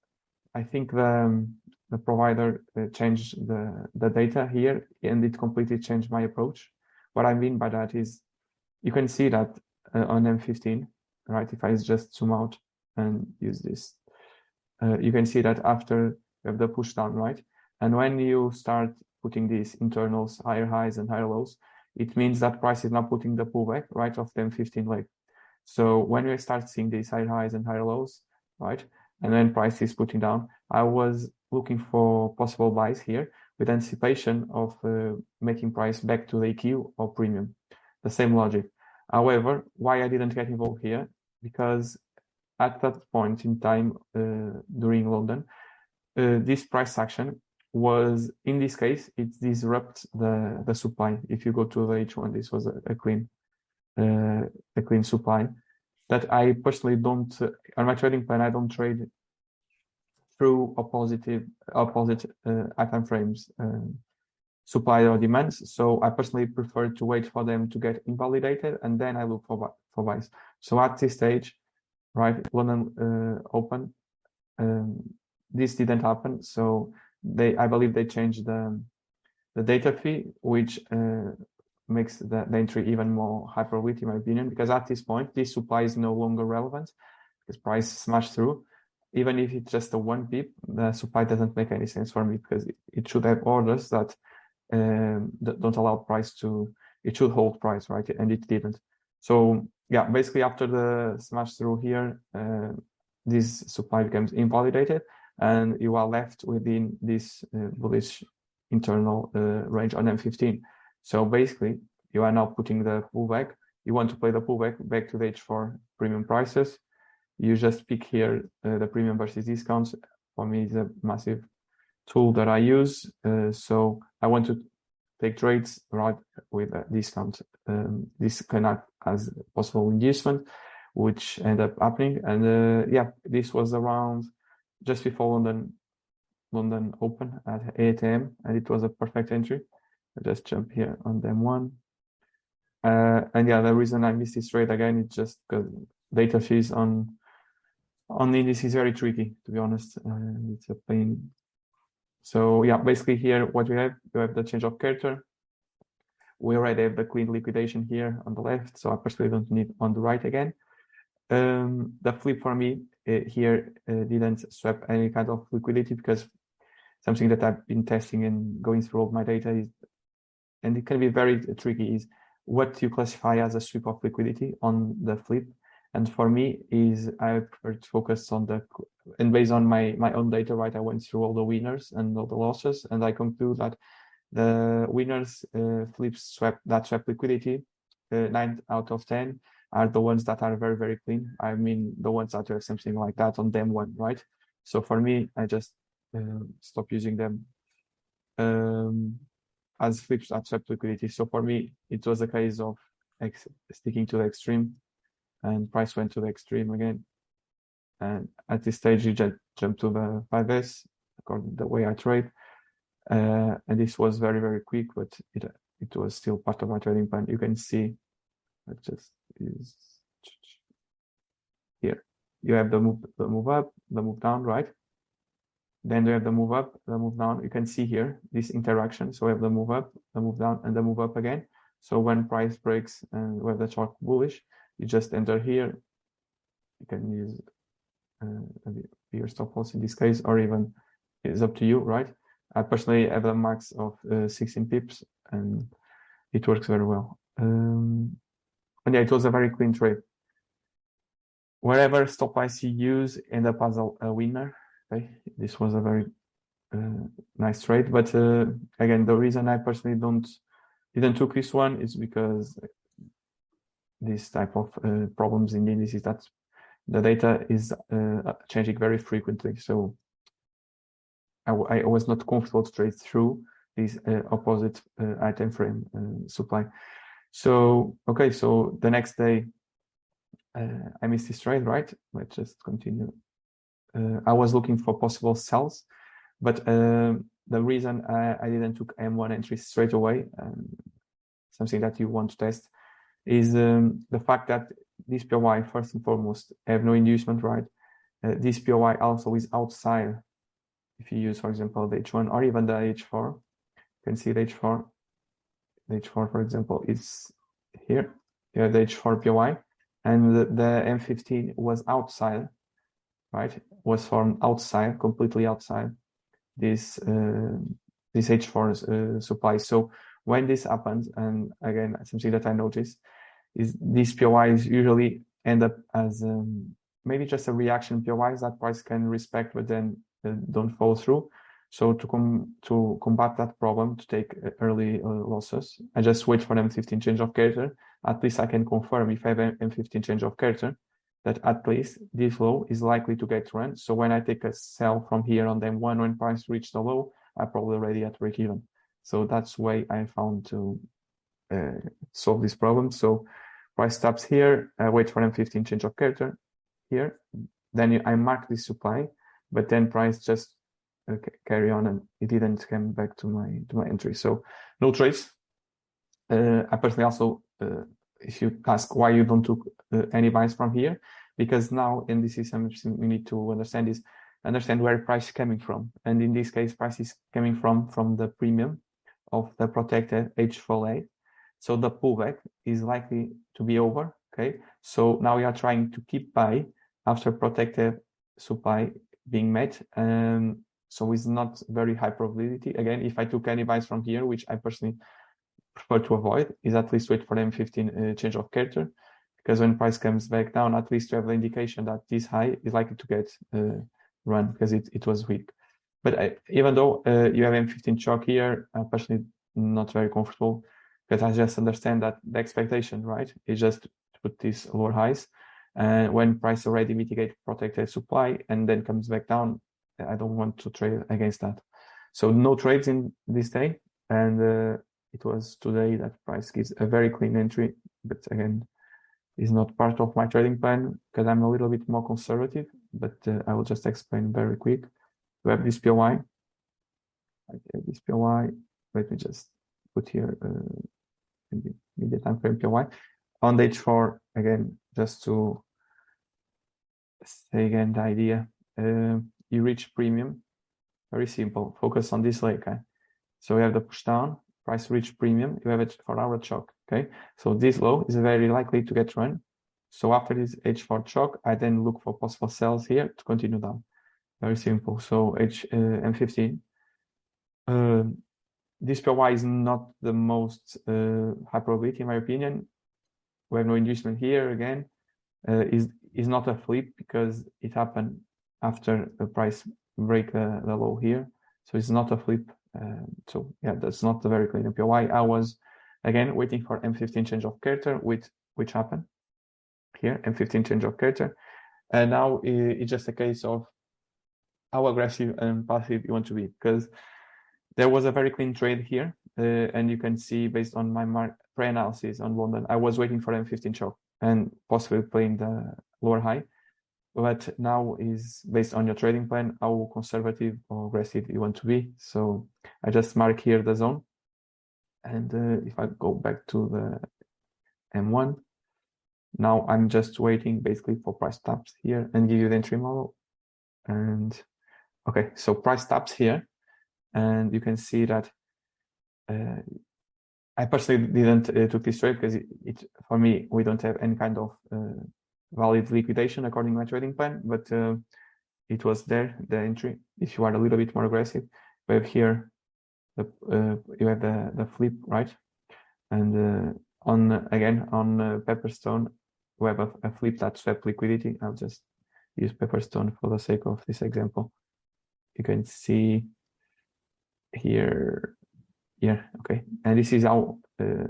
B: I think the provider changed the data here, and it completely changed my approach. What I mean by that is, you can see that on M15, right? If I just zoom out and use this, you can see that after you have the push down, right? And when you start putting these internals, higher highs and higher lows, it means that price is now putting the pullback right off the M15 leg. So when we start seeing these higher highs and higher lows, right, and then price is putting down, I was looking for possible buys here with anticipation of making price back to the EQ or premium, the same logic. However, why I didn't get involved here? Because at that point in time during London, this price action was, in this case, it disrupts the supply. If you go to the H1, this was a clean supply that I personally don't, on my trading plan, I don't trade through opposite time frames, supply or demands. So I personally prefer to wait for them to get invalidated, and then I look for buys. So at this stage, right, London open, this didn't happen. So I believe they changed the data fee, which makes the entry even more high probability, in my opinion, because at this point, this supply is no longer relevant because price smashed through. Even if it's just a 1 pip, the supply doesn't make any sense for me, because it should have orders that don't allow price to, it should hold price, right? And it didn't. So yeah, basically after the smash through here, this supply becomes invalidated, and you are left within this bullish internal range on M15. So basically, you are now putting the pullback. You want to play the pullback back to the H4 premium prices. You just pick here the premium versus discounts. For me, it's a massive tool that I use. So I want to take trades right with a discount. This can act as possible inducement, which end up happening. And yeah, this was around just before London open at 8 a.m. and it was a perfect entry. I just jump here on them one. And yeah, the reason I missed this trade again is just because data fees on the index is very tricky, to be honest. It's a pain. So yeah, basically here what we have the change of character. We already have the clean liquidation here on the left, so I personally don't need on the right again. The flip for me here didn't swap any kind of liquidity, because something that I've been testing and going through all my data is, and it can be very tricky, is what you classify as a sweep of liquidity on the flip. And for me is, I prefer to focus on and based on my own data, right, I went through all the winners and all the losses, and I conclude that the winners flips swap liquidity, 9 out of 10 are the ones that are very, very clean. I mean, the ones that have something like that on them one, right? So for me, I just stop using them as flips that swap liquidity. So for me, it was a case of sticking to the extreme, and price went to the extreme again. And at this stage, you just jump to the 5S, according to the way I trade. And this was very, very quick, but it was still part of my trading plan. You can see it just is here. You have the move up, the move down, right? Then you have the move up, the move down. You can see here this interaction. So we have the move up, the move down, and the move up again. So when price breaks and we have the short bullish, you just enter here. You can use your stop loss in this case, or even it's up to you, right? I personally have a max of 16 pips, and it works very well. And yeah, it was a very clean trade. Wherever stop price you use, end up as a winner. Okay, this was a very nice trade. But again, the reason I personally didn't took this one is because this type of problems in the indices, that the data is changing very frequently. So I was not comfortable to trade through this opposite item frame supply. So, okay, so the next day, I missed this trade, right? Let's just continue. I was looking for possible sells, but the reason I didn't took M1 entry straight away, something that you want to test, is the fact that this POI, first and foremost, have no inducement, right? This POI also is outside. If you use, for example, the H1 or even the H4, you can see the H4. The H4, for example, is here. You have the H4 POI, and the M15 was outside, right? Was formed outside, completely outside this H4 supply. So when this happens, and again, something that I noticed is these POIs usually end up as maybe just a reaction POIs that price can respect, but then don't fall through. So to combat that problem, to take early losses, I just wait for M15 change of character. At least I can confirm if I have M15 change of character that at least this low is likely to get run. So when I take a sell from here on the M1 when price reach the low, I'm probably already at break even. So that's way I found to solve this problem. So price stops here, I wait for M15 change of character here. Then I mark this supply, but then price just carry on, and it didn't come back to my entry. So no trades. I personally also, if you ask why you don't took any buys from here, because now, and this is something we need to understand, is understand where price is coming from. And in this case, price is coming from the premium of the protected H4A. So the pullback is likely to be over. Okay. So now we are trying to keep buy after protected supply being met. So it's not very high probability. Again, if I took any buys from here, which I personally prefer to avoid, is at least wait for M15 change of character, because when price comes back down, at least you have the indication that this high is likely to get run because it was weak. But even though you have M15 chalk here, I'm personally not very comfortable, because I just understand that the expectation, right, is just to put these lower highs. And when price already mitigate protected supply and then comes back down, I don't want to trade against that. So no trades in this day. And it was today that price gives a very clean entry, but again, is not part of my trading plan because I'm a little bit more conservative, but I will just explain very quick. We have this POI. Okay, this POI, let me just put here the time frame POI. On the H4, again, just to say again the idea, you reach premium, very simple, focus on this leg, okay? So we have the push down, price reach premium, you have it for our chalk, okay? So this low is very likely to get run. So after this H4 chalk, I then look for possible sells here to continue down. Very simple. So M15. This POI is not the most high probability in my opinion. We have no inducement here again. Is not a flip because it happened after the price break the low here. So it's not a flip. So yeah, that's not a very clean POI. I was again waiting for M15 change of character, which happened here, M15 change of character. And now it's just a case of how aggressive and passive you want to be, because there was a very clean trade here. And you can see based on my pre-analysis on London, I was waiting for M15 choke and possibly playing the lower high. But now is based on your trading plan, how conservative or aggressive you want to be. So I just mark here the zone. And if I go back to the M1, now I'm just waiting basically for price taps here and give you the entry model. And okay, so price taps here. And you can see that I personally didn't took this trade because it for me, we don't have any kind of valid liquidation according to my trading plan, but it was there, the entry. If you are a little bit more aggressive, we have here you have the flip, right? And on Pepperstone, we have a flip that swap liquidity. I'll just use Pepperstone for the sake of this example. You can see here, yeah, okay. And this is how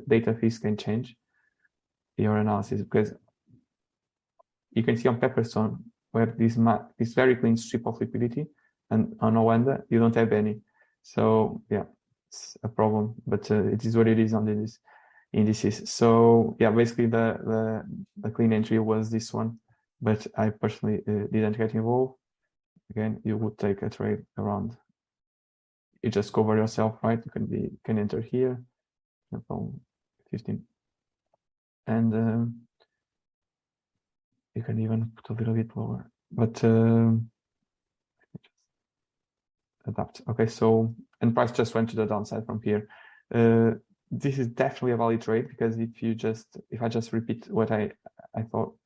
B: data fees can change your analysis, because you can see on Pepperstone we have this very clean strip of liquidity, and on Owanda you don't have any. So yeah, it's a problem, but it is what it is on these indices. So yeah, basically the clean entry was this one, but I personally didn't get involved. Again, you would take a trade around. You just cover yourself, right? You can enter here, example 15, and you can even put a little bit lower, but adapt. Okay, so and price just went to the downside from here. This is definitely a valid trade because if I just repeat what I thought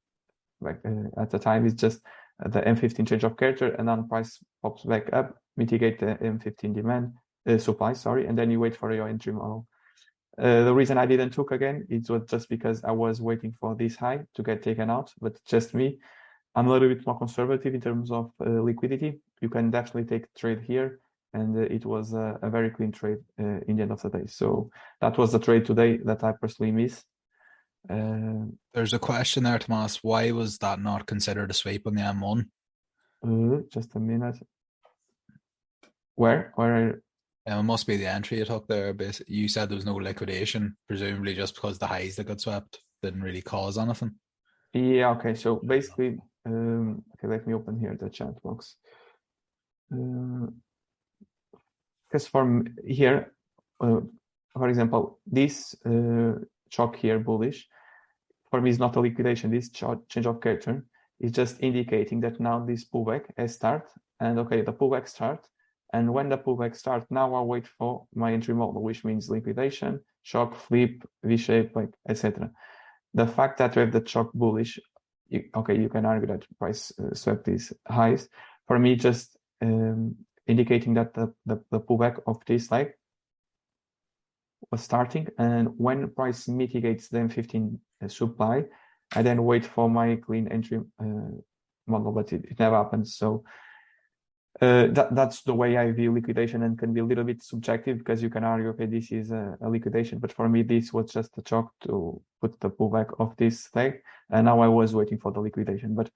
B: like at the time, it's just the M15 change of character, and then price pops back up, mitigate the M15 demand supply, sorry, and then you wait for your entry model. The reason I didn't took again, it was just because I was waiting for this high to get taken out, but just me. I'm a little bit more conservative in terms of liquidity. You can definitely take trade here, and it was a very clean trade in the end of the day. So that was the trade today that I personally missed.
A: There's a question there, Tomas. Why was that not considered a sweep on the M1?
B: Just a minute. Where?
A: It must be the entry you took there. You said there was no liquidation, presumably just because the highs that got swept didn't really cause anything.
B: Yeah, okay. So basically, okay, let me open here the chat box. Because from here, for example, this chalk here, bullish, for me is not a liquidation. This change of character is just indicating that now this pullback has start, and okay, the pullback start. And when the pullback starts, now I wait for my entry model, which means liquidation, shock, flip, V-shape, like etc. The fact that we have the shock bullish, you can argue that price swept these highs. For me, just indicating that the pullback of this leg was starting, and when price mitigates the M15 supply, I then wait for my clean entry model, but it never happens. So that's the way I view liquidation, and can be a little bit subjective because you can argue, okay, this is a liquidation, but for me, this was just a shock to put the pullback of this leg, and now I was waiting for the liquidation. But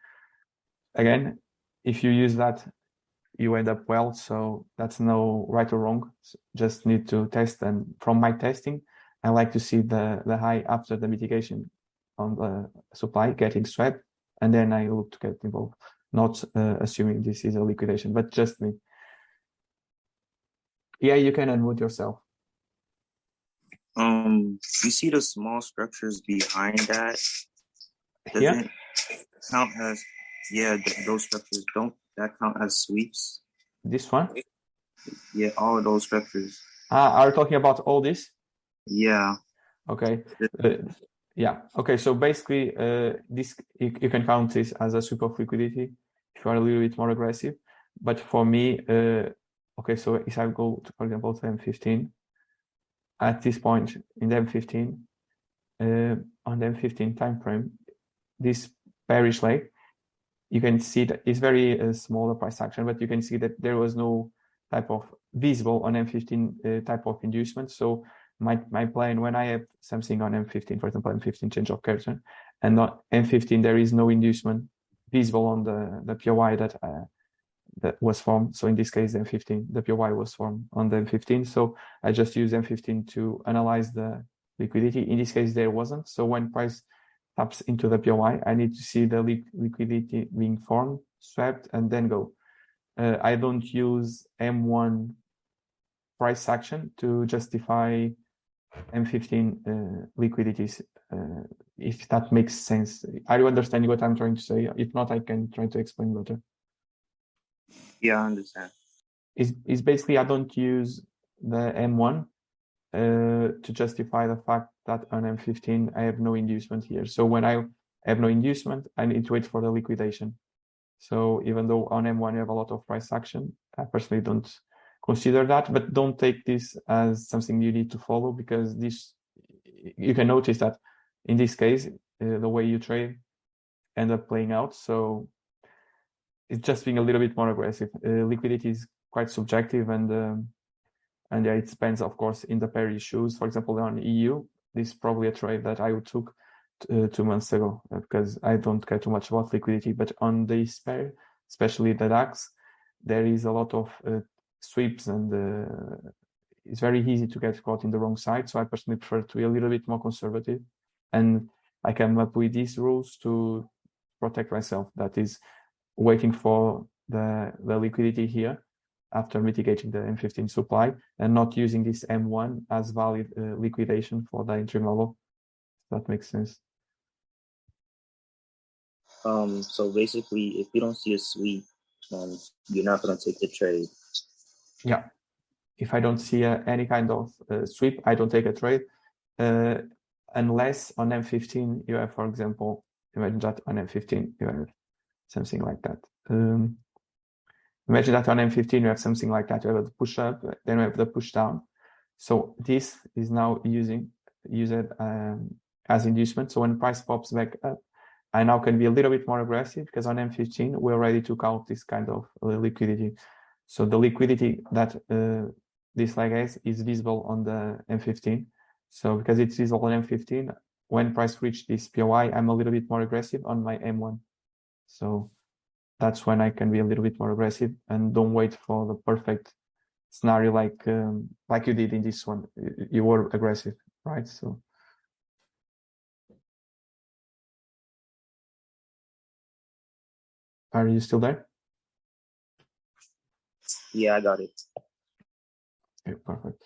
B: again, if you use that, you end up well. So that's no right or wrong. Just need to test, and from my testing, I like to see the high after the mitigation on the supply getting swept, and then I look to get involved. Not assuming this is a liquidation, but just me. Yeah, you can unmute yourself.
C: You see the small structures behind that? Does
B: Yeah.
C: it count as, those structures, don't that count as sweeps?
B: This one?
C: Yeah, all of those structures.
B: Are you talking about all this?
C: Yeah.
B: Okay. Yeah. Okay. So basically, this you can count this as a sweep of liquidity if you are a little bit more aggressive. But for me, okay. So if I go to, for example, to M15, at this point in the M15, on the M15 time frame, this bearish leg, you can see that it's very smaller price action, but you can see that there was no type of visible on M15 type of inducement. So my plan, when I have something on M15, for example, M15 change of character, and on M15 there is no inducement visible on the POI that was formed. So in this case, M15, the POI was formed on the M15. So I just use M15 to analyze the liquidity. In this case, there wasn't. So when price taps into the POI, I need to see the liquidity being formed, swept, and then go. I don't use M1 price action to justify M15 liquidities, if that makes sense. Are you understanding what I'm trying to say? If not, I can try to explain better.
C: Yeah, I understand.
B: Is basically I don't use the M1 to justify the fact that on M15 I have no inducement here. So when I have no inducement, I need to wait for the liquidation. So even though on M1 you have a lot of price action, I personally don't consider that, but don't take this as something you need to follow, because this, you can notice that in this case, the way you trade end up playing out. So it's just being a little bit more aggressive. Liquidity is quite subjective, and yeah, it depends, of course, in the pair issues. For example, on EU, this is probably a trade that I took 2 months ago, because I don't care too much about liquidity. But on this pair, especially the DAX, there is a lot of sweeps, and it's very easy to get caught in the wrong side. So I personally prefer to be a little bit more conservative, and I came up with these rules to protect myself. That is, waiting for the liquidity here after mitigating the M15 supply, and not using this M1 as valid liquidation for the interim level. That makes sense.
C: So basically, if you don't see a sweep, you're not going to take the trade.
B: Yeah. If I don't see any kind of sweep, I don't take a trade. Unless on M15 you have, for example, imagine that on M15 you have something like that. Imagine that on M15 you have something like that. You have the push up, then you have the push down. So this is now used as inducement. So when price pops back up, I now can be a little bit more aggressive, because on M15 we already took out this kind of liquidity. So the liquidity that this leg has is visible on the M15. So because it's visible on M15, when price reach this POI, I'm a little bit more aggressive on my M1. So that's when I can be a little bit more aggressive, and don't wait for the perfect scenario like you did in this one. You were aggressive, right? So are you still there?
C: Yeah, I got it.
B: Okay, perfect.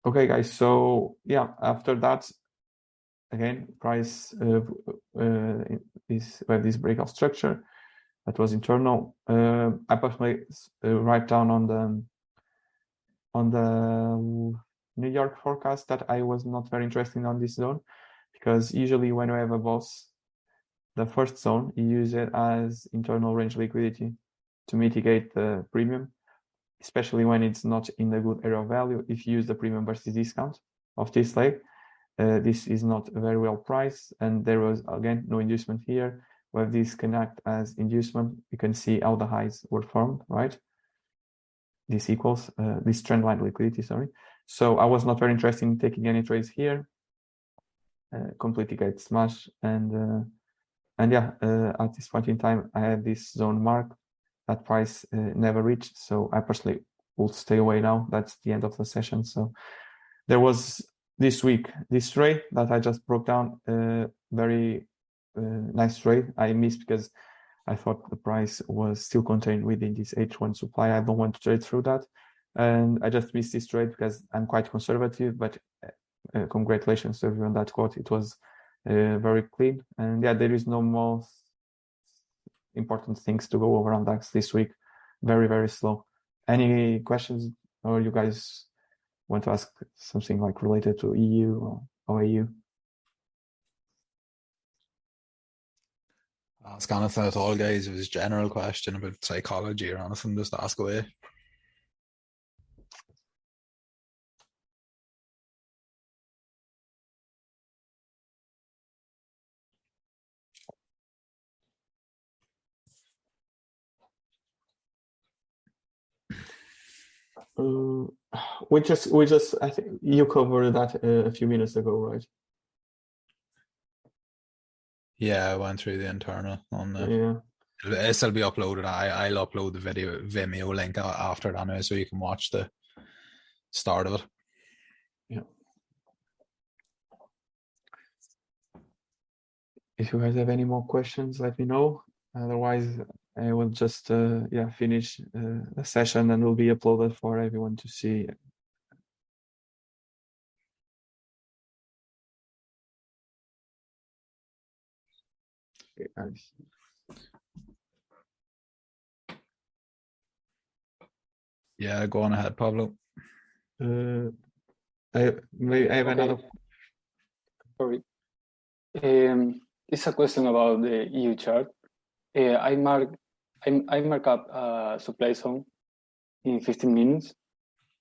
B: Okay, guys. So yeah, after that, again, price we have this breakout structure that was internal. I personally write down on the New York forecast that I was not very interested on this zone, because usually when you have a boss, the first zone, you use it as internal range liquidity to mitigate the premium, especially when it's not in the good area of value. If you use the premium versus discount of this leg, this is not very well priced, and there was again no inducement here. Where this can act as inducement, you can see how the highs were formed, right? This equals this trend line liquidity, sorry. So I was not very interested in taking any trades here. Completely get smashed, and yeah, at this point in time, I had this zone mark that price never reached. So I personally will stay away now. That's the end of the session. So there was this week this trade that I just broke down. Very nice trade. I missed because I thought the price was still contained within this H1 supply. I don't want to trade through that, and I just missed this trade because I'm quite conservative. But congratulations to everyone that caught. It was very clean, and yeah, there is no more important things to go over on DAX this week. Very, very slow. Any questions, or you guys want to ask something like related to EU or OAU?
A: Ask anything at all, guys. It was a general question about psychology or anything, just ask away.
B: We just I think you covered that a few minutes ago, right?
A: Yeah, I went through the internal on the.
B: Yeah.
A: It'll be uploaded. I'll upload the Vimeo link after that anyway, so you can watch the start of it.
B: Yeah. If you guys have any more questions, let me know. Otherwise, I will just finish the session, and will be uploaded for everyone to see. Okay, guys.
A: Yeah, go on ahead, Pablo.
B: I have another.
D: Sorry. It's a question about the EU chart. I mark up a supply zone in 15 minutes.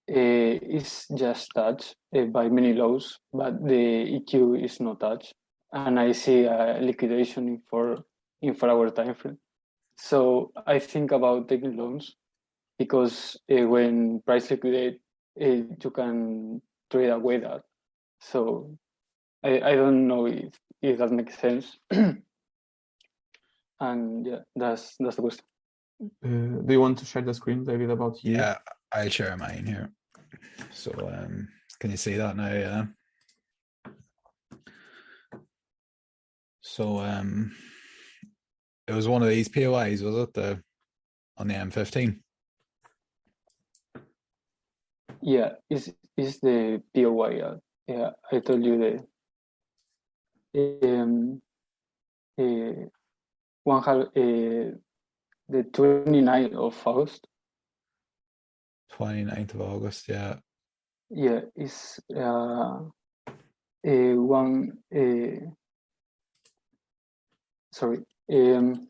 D: It's just touched by many lows, but the EQ is not touched, and I see a liquidation in 4-hour time frame. So I think about taking loans, because when price liquidate, you can trade away that. So I don't know if that makes sense. And yeah, that's the question.
B: Do you want to share the screen, David, about you?
A: Yeah, I'll share mine here. So can you see that now? Yeah. So it was one of these POIs, was it? On the M15?
D: Yeah, is the POI. Yeah, I told you the 29th of August.
A: 29th of August, yeah.
D: Yeah, it's one. Sorry. Can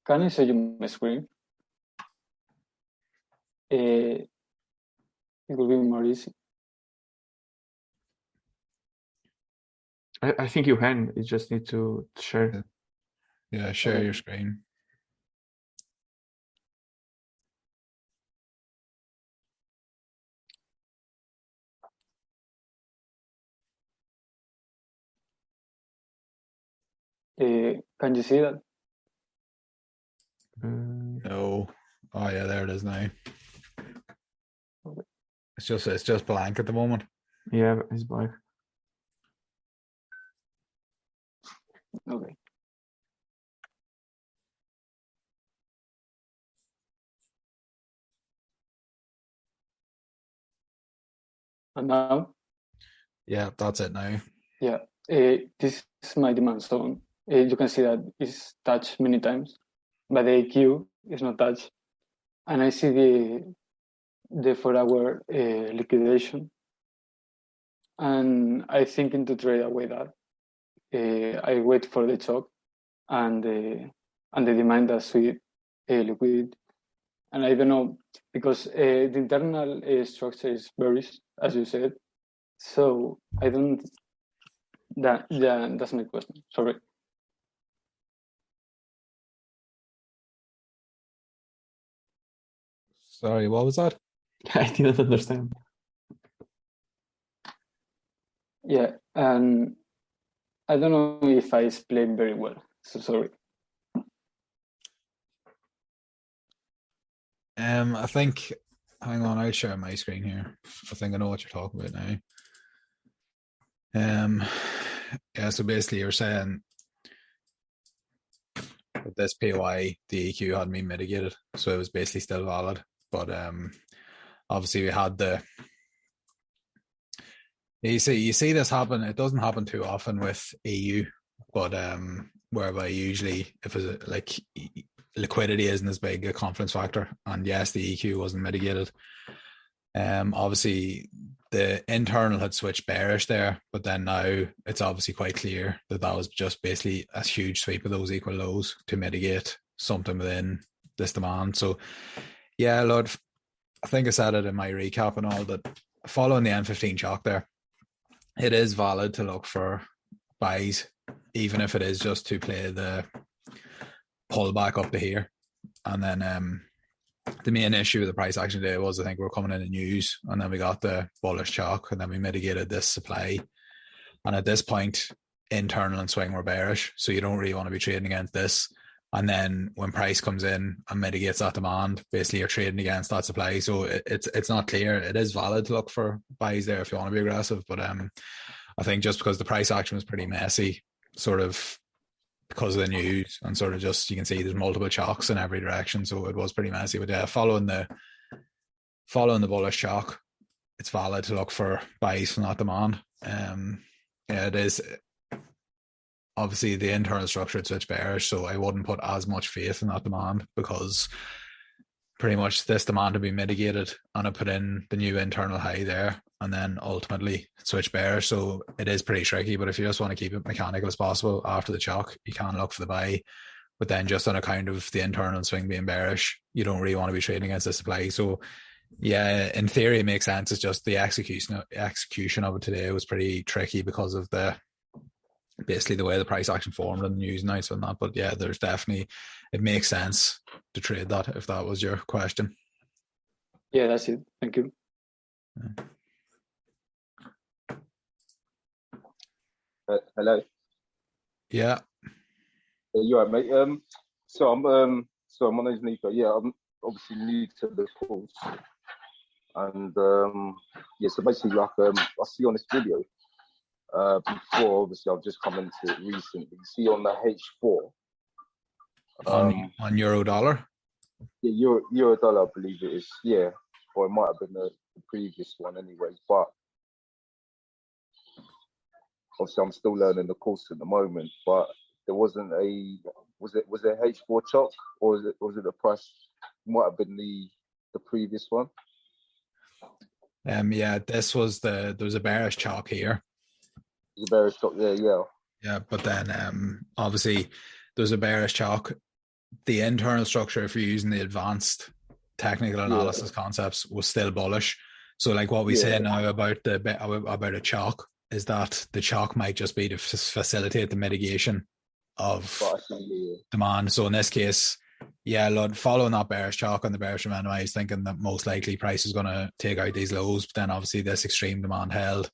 D: I show you my screen? It will be more easy.
B: I think you can. You just need to share.
A: Yeah, share
D: Okay.
A: your screen.
D: Can you see that?
A: No. Oh yeah, there it is now.
D: Okay.
A: It's just blank at the moment.
B: Yeah, it's black.
D: Okay. And now?
A: Yeah, that's it now.
D: Yeah. This is my demand zone. You can see that it's touched many times, but the AQ is not touched. And I see the 4-hour liquidation. And I thinking to trade away that. I wait for the choke and the demand that sweet liquid. And I don't know, because the internal structure is bearish, as you said. So I don't. That's my question. Sorry.
A: Sorry, what was that?
B: I didn't understand.
D: Yeah, and I don't know if I explained very well. So sorry.
A: I think. Hang on, I'll share my screen here. I think I know what you're talking about now. Yeah. So basically, you're saying with this POI, the EQ hadn't been mitigated, so it was basically still valid. But obviously, we had the. You see this happen. It doesn't happen too often with EU, but whereby usually if it's like liquidity isn't as big a confidence factor, and yes, the EQ wasn't mitigated. Obviously the internal had switched bearish there, but then now it's obviously quite clear that that was just basically a huge sweep of those equal lows to mitigate something within this demand. So yeah, Lord, I think I said it in my recap and all that following the M15 shock there, it is valid to look for buys, even if it is just to play the pullback up to here. And then the main issue with the price action today was I think we were coming in the news, and then we got the bullish shock, and then we mitigated this supply. And at this point, internal and swing were bearish, so you don't really want to be trading against this. And then when price comes in and mitigates that demand, basically you're trading against that supply. So it's not clear. It is valid to look for buys there if you want to be aggressive, but I think just because the price action was pretty messy, sort of because of the news, and sort of just you can see there's multiple shocks in every direction, so it was pretty messy. But yeah, following the bullish shock, it's valid to look for buys from that demand. Yeah, it is. Obviously, the internal structure had switched bearish, so I wouldn't put as much faith in that demand because pretty much this demand to be mitigated, and I put in the new internal high there, and then ultimately switch bearish. So it is pretty tricky, but if you just want to keep it mechanical as possible after the shock, you can look for the buy. But then just on account of the internal swing being bearish, you don't really want to be trading against the supply. So yeah, in theory it makes sense. It's just the execution of it today was pretty tricky because of basically the way the price action formed and the news nights and that. But yeah, there's definitely, it makes sense to trade that if that was your question.
D: Yeah, that's it. Thank you.
C: Hello.
A: Yeah.
C: You alright, mate? So
E: So my name's Nico. Yeah, I'm obviously new to the course, and so basically, like I see on this video before. Obviously, I've just come into it recently. You see on the H4
A: on euro dollar.
E: Yeah, euro dollar, I believe it is. Yeah, or it might have been the previous one anyway. But obviously, I'm still learning the course at the moment. But there wasn't a was it H4 chalk, or was it the price? Might have been the previous one.
A: Yeah, this was there was a bearish chalk here.
E: There's a bearish chalk there, yeah.
A: Yeah, but then obviously there's a bearish chalk. The internal structure, if you're using the advanced technical analysis concepts, was still bullish. So like what we say now about a chalk is that the chalk might just be to facilitate the mitigation of demand. So in this case, following that bearish chalk on the bearish momentum, I was thinking that most likely price is going to take out these lows, but then obviously this extreme demand held.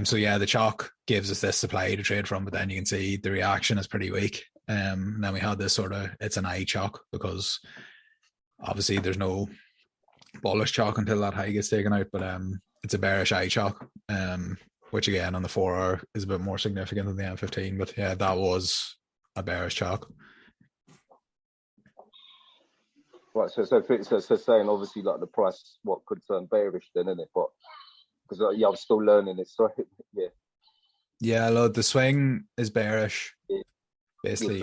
A: So the chalk gives us this supply to trade from, but then you can see the reaction is pretty weak. And then we had this it's an eye chalk, because obviously there's no bullish chalk until that high gets taken out, but it's a bearish eye chalk, which again on the 4 hour is a bit more significant than the M15, but yeah, that was a bearish chalk.
E: Right, so saying obviously like the price could turn bearish then, isn't it? But because I'm still learning it, so yeah.
A: Yeah, look, the swing is bearish.
E: Yeah.
A: Basically,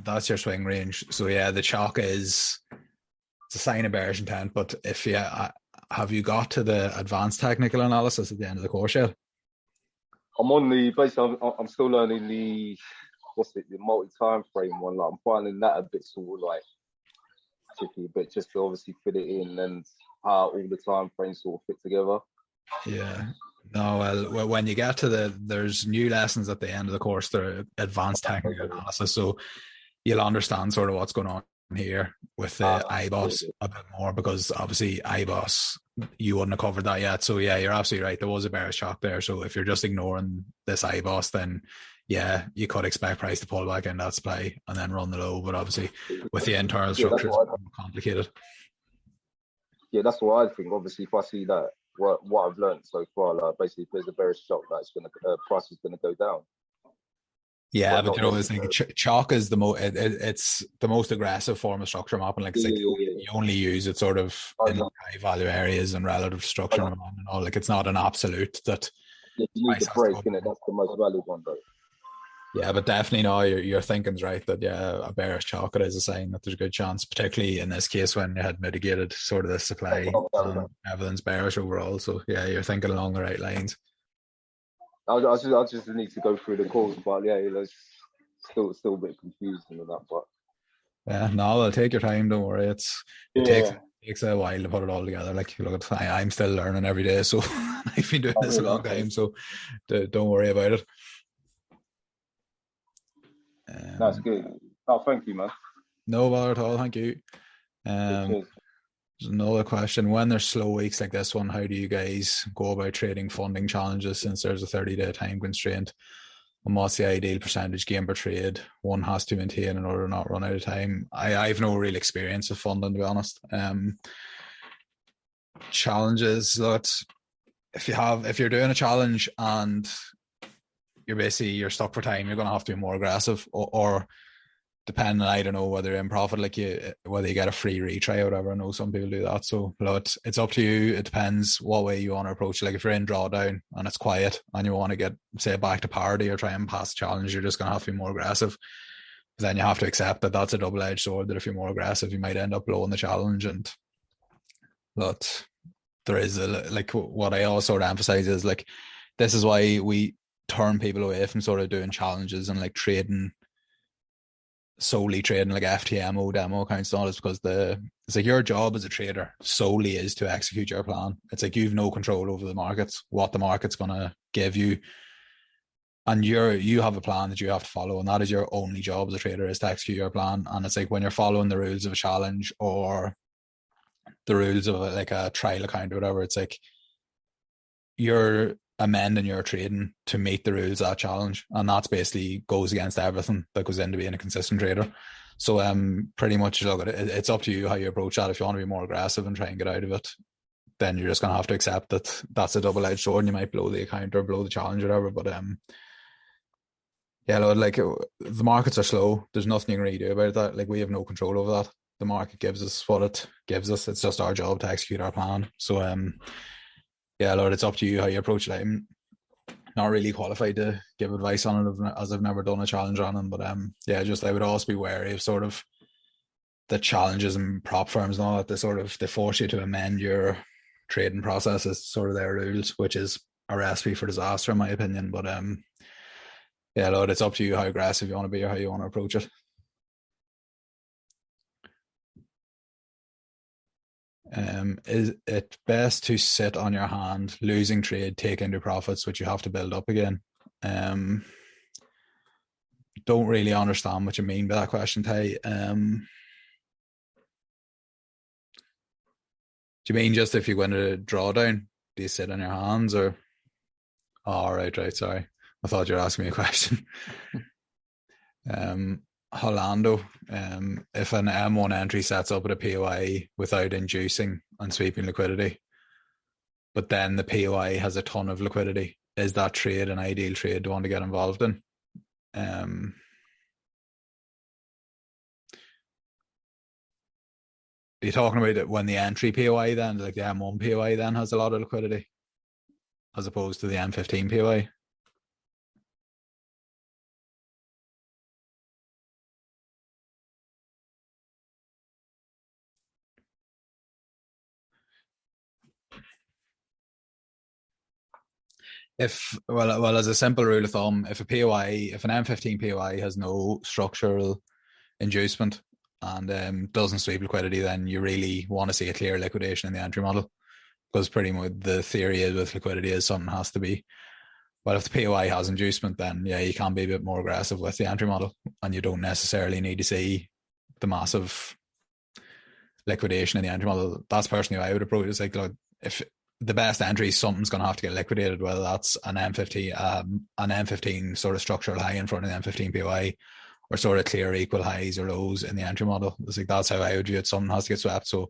A: that's your swing range. So yeah, the chalk it's a sign of bearish intent. But if have you got to the advanced technical analysis at the end of the course yet?
E: I'm on I'm still learning the multi-time frame one. Like I'm finding that a bit sort of like tricky, but just to obviously fit it in and how all the time frames sort of fit together.
A: Yeah. No, well, when you get to there's new lessons at the end of the course, they're advanced technical analysis, so you'll understand sort of what's going on here with the IBOS a bit more, because obviously IBOS, you wouldn't have covered that yet. So yeah, you're absolutely right. There was a bearish shock there. So if you're just ignoring this IBOS, then yeah, you could expect price to pull back in that supply and then run the low. But obviously with the internal structure, it's more complicated.
E: Yeah, that's what I think. Obviously, if I see that, what I've learned so far, like basically, if there's a bearish shock, that's price is going to go down.
A: Yeah, but you know, chalk is it's the most aggressive form of structure mapping. Like, you only use it sort of in high value areas and relative structure and all. Like, it's not an absolute that.
E: Yeah, you need the break in it. That's the most valuable one, though. Yeah,
A: but definitely no, your thinking's right that a bearish chalk is a sign that there's a good chance, particularly in this case when you had mitigated sort of the supply and everything's bearish overall. So yeah, you're thinking along the right lines.
E: I just need to go through the calls, but yeah, it's still a bit confusing with that. But
A: yeah, no, I'll take your time. Don't worry. It takes a while to put it all together. Like, look, I'm still learning every day, so I've been doing this a long time. So don't worry about it.
E: That's good. Oh, thank you, man.
A: No bother at all. Thank you. There's another question. When there's slow weeks like this one, how do you guys go about trading funding challenges, since there's a 30-day time constraint? And what's the ideal percentage gain per trade one has to maintain in order to not run out of time? I've no real experience with funding, to be honest. Challenges, that if you're doing a challenge and you're stuck for time, you're going to have to be more aggressive, or depending, I don't know whether you're in profit, whether you get a free retry or whatever. I know some people do that. So it's up to you. It depends what way you want to approach it. Like, if you're in drawdown and it's quiet and you want to get, say, back to parity or try and pass the challenge, you're just going to have to be more aggressive. Then you have to accept that that's a double-edged sword, that if you're more aggressive, you might end up blowing the challenge. And but there is what I also sort of emphasize is, like, this is why we turn people away from sort of doing challenges and solely trading like FTMO demo accounts and all. Is because it's like your job as a trader solely is to execute your plan. It's like you've no control over the markets, what the market's going to give you, and you have a plan that you have to follow, and that is your only job as a trader, is to execute your plan. And it's like when you're following the rules of a challenge or the rules of a trial account or whatever, it's like you're amending your trading to meet the rules of that challenge, and that's basically goes against everything that goes into being a consistent trader. So pretty much look at it. It's up to you how you approach that. If you want to be more aggressive and try and get out of it, then you're just going to have to accept that that's a double-edged sword, and you might blow the account or blow the challenge or whatever. But yeah, like the markets are slow. There's nothing you can really do about that. Like we have no control over that. The market gives us what it gives us. It's just our job to execute our plan. So yeah, Lord, it's up to you how you approach it. I'm not really qualified to give advice on it as I've never done a challenge on them. But yeah, just I would always be wary of sort of the challenges and prop firms and all that. They force you to amend your trading process is sort of their rules, which is a recipe for disaster in my opinion. But yeah, Lord, it's up to you how aggressive you want to be or how you want to approach it. Is it best to sit on your hand, losing trade, take into profits, which you have to build up again? Don't really understand what you mean by that question, Ty. Do you mean just if you go into a drawdown, do you sit on your hands or? Oh, right, sorry. I thought you were asking me a question. Hollando, if an M1 entry sets up at a POI without inducing and sweeping liquidity, but then the POI has a ton of liquidity, is that trade an ideal trade to want to get involved in? Are you talking about it when the entry POI then, like the M1 POI then has a lot of liquidity as opposed to the M15 POI? Well, as a simple rule of thumb, if an M15 POI has no structural inducement and doesn't sweep liquidity, then you really want to see a clear liquidation in the entry model, because pretty much the theory is with liquidity is something has to be. But if the POI has inducement, then yeah, you can be a bit more aggressive with the entry model, and you don't necessarily need to see the massive liquidation in the entry model. That's personally how I would approach it. It's like, look, if the best entry, something's going to have to get liquidated, whether that's an M15 sort of structural high in front of the M15 POI, or sort of clear equal highs or lows in the entry model. It's like that's how I would view it. Something has to get swept. So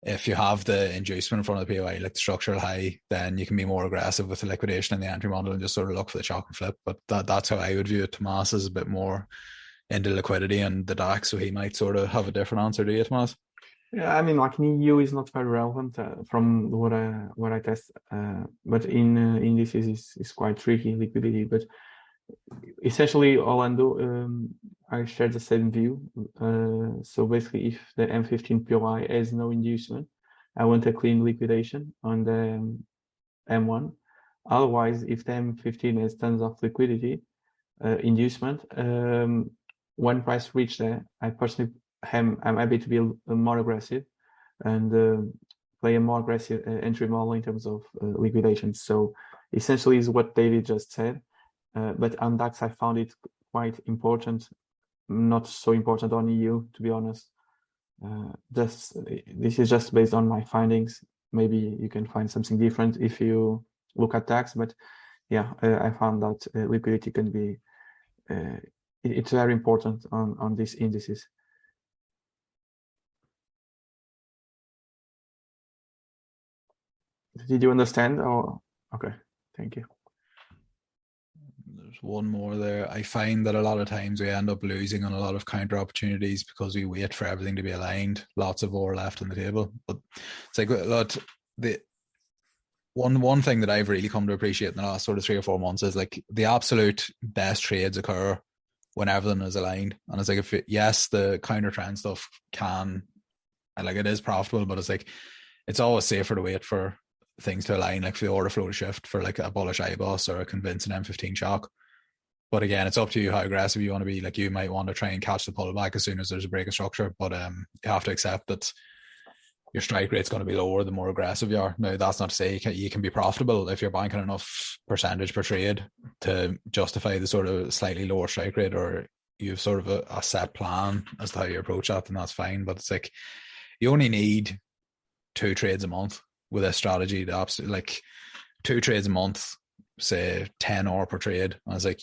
A: if you have the inducement in front of the POI, like the structural high, then you can be more aggressive with the liquidation in the entry model and just sort of look for the chalk and flip. But that's how I would view it. Tomas is a bit more into liquidity and the DAX, so he might sort of have a different answer to you, Tomas.
B: Yeah, I mean, like in EU is not very relevant from what I test, but in indices is quite tricky liquidity. But essentially, Orlando, I share the same view. So basically, if the M15 POI has no inducement, I want a clean liquidation on the M1. Otherwise, if the M15 has tons of liquidity, inducement, when price reach there, I personally I'm happy to be more aggressive and play a more aggressive entry model in terms of liquidation. So essentially is what David just said. But on DAX, I found it quite important, not so important on EU, to be honest. This is just based on my findings. Maybe you can find something different if you look at DAX, but yeah, I found that liquidity can be, it's very important on these indices. Did you understand? Oh, okay. Thank you.
A: There's one more there. I find that a lot of times we end up losing on a lot of counter opportunities because we wait for everything to be aligned. Lots of ore left on the table. But it's like the one thing that I've really come to appreciate in the last sort of 3 or 4 months is like the absolute best trades occur when everything is aligned. And it's like, yes, the counter trend stuff it is profitable, but it's like it's always safer to wait for things to align, like for the order flow to shift for like a bullish IBOS or a convincing M15 shock. But again, it's up to you how aggressive you want to be. Like you might want to try and catch the pullback as soon as there's a break of structure, but you have to accept that your strike rate's going to be lower the more aggressive you are. Now, that's not to say you can be profitable if you're banking enough percentage per trade to justify the sort of slightly lower strike rate, or you've sort of a set plan as to how you approach that, then that's fine. But it's like you only need 2 trades a month with a strategy to absolutely, like 2 trades a month, say 10 hour per trade. And it's like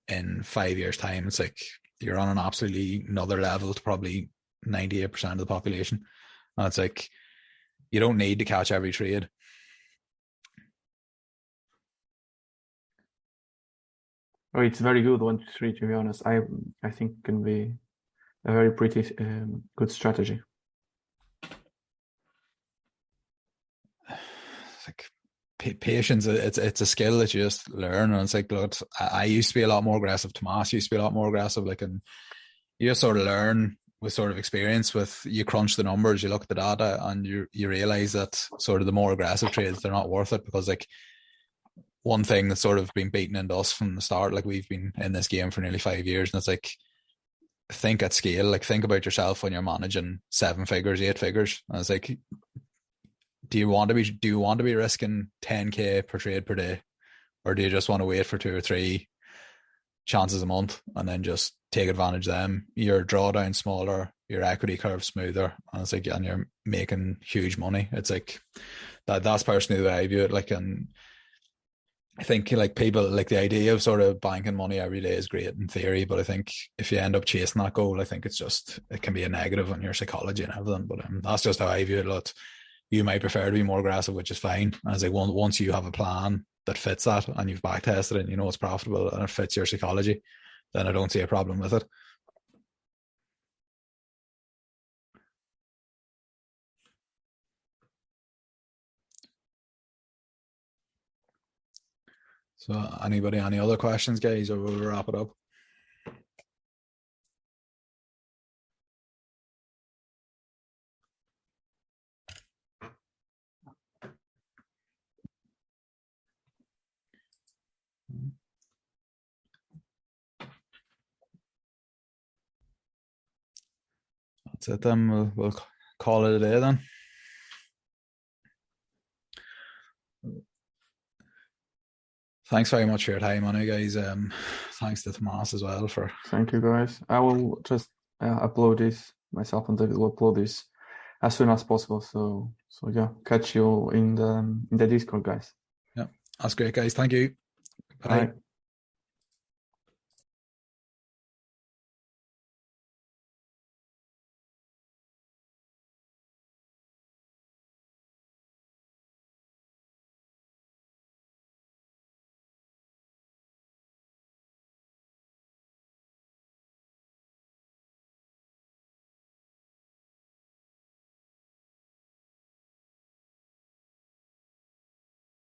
A: in 5 years' time, it's like you're on an absolutely another level to probably 98% of the population. And it's like, you don't need to catch every trade.
B: Oh, it's very good 1-2-3, to be honest. I think it can be a very pretty good strategy.
A: It's like patience. It's a skill that you just learn, and it's like, look, I used to be a lot more aggressive. Tomas used to be a lot more aggressive. Like, and you just sort of learn with sort of experience. With you crunch the numbers, you look at the data, and you realize that sort of the more aggressive trades, they're not worth it, because like, one thing that's sort of been beaten into us from the start, like, we've been in this game for nearly 5 years, and it's like, think at scale. Like, think about yourself when you're managing 7 figures, 8 figures, and it's like, do you want to be risking 10k per trade per day, or do you just want to wait for 2 or 3 chances a month and then just take advantage of them? Your drawdown smaller, your equity curve smoother, and it's like, and you're making huge money. It's like that's personally the way I view it. Like, and I think, like, people, like, the idea of sort of banking money every day is great in theory, but I think if you end up chasing that goal, I think it can be a negative on your psychology and everything. But that's just how I view it. Look, you might prefer to be more aggressive, which is fine. And it's like, once you have a plan that fits that, and you've back tested it, and you know it's profitable and it fits your psychology, then I don't see a problem with it. So anybody, any other questions, guys, or we'll wrap it up? That's it then. We'll call it a day then. Thanks very much for your time on it, guys. Thanks to Tomas as well for.
B: Thank you, guys. I will just upload this myself, and David will upload this as soon as possible. So yeah, catch you in the Discord, guys.
A: Yeah, that's great, guys. Thank you. Bye.
B: Bye.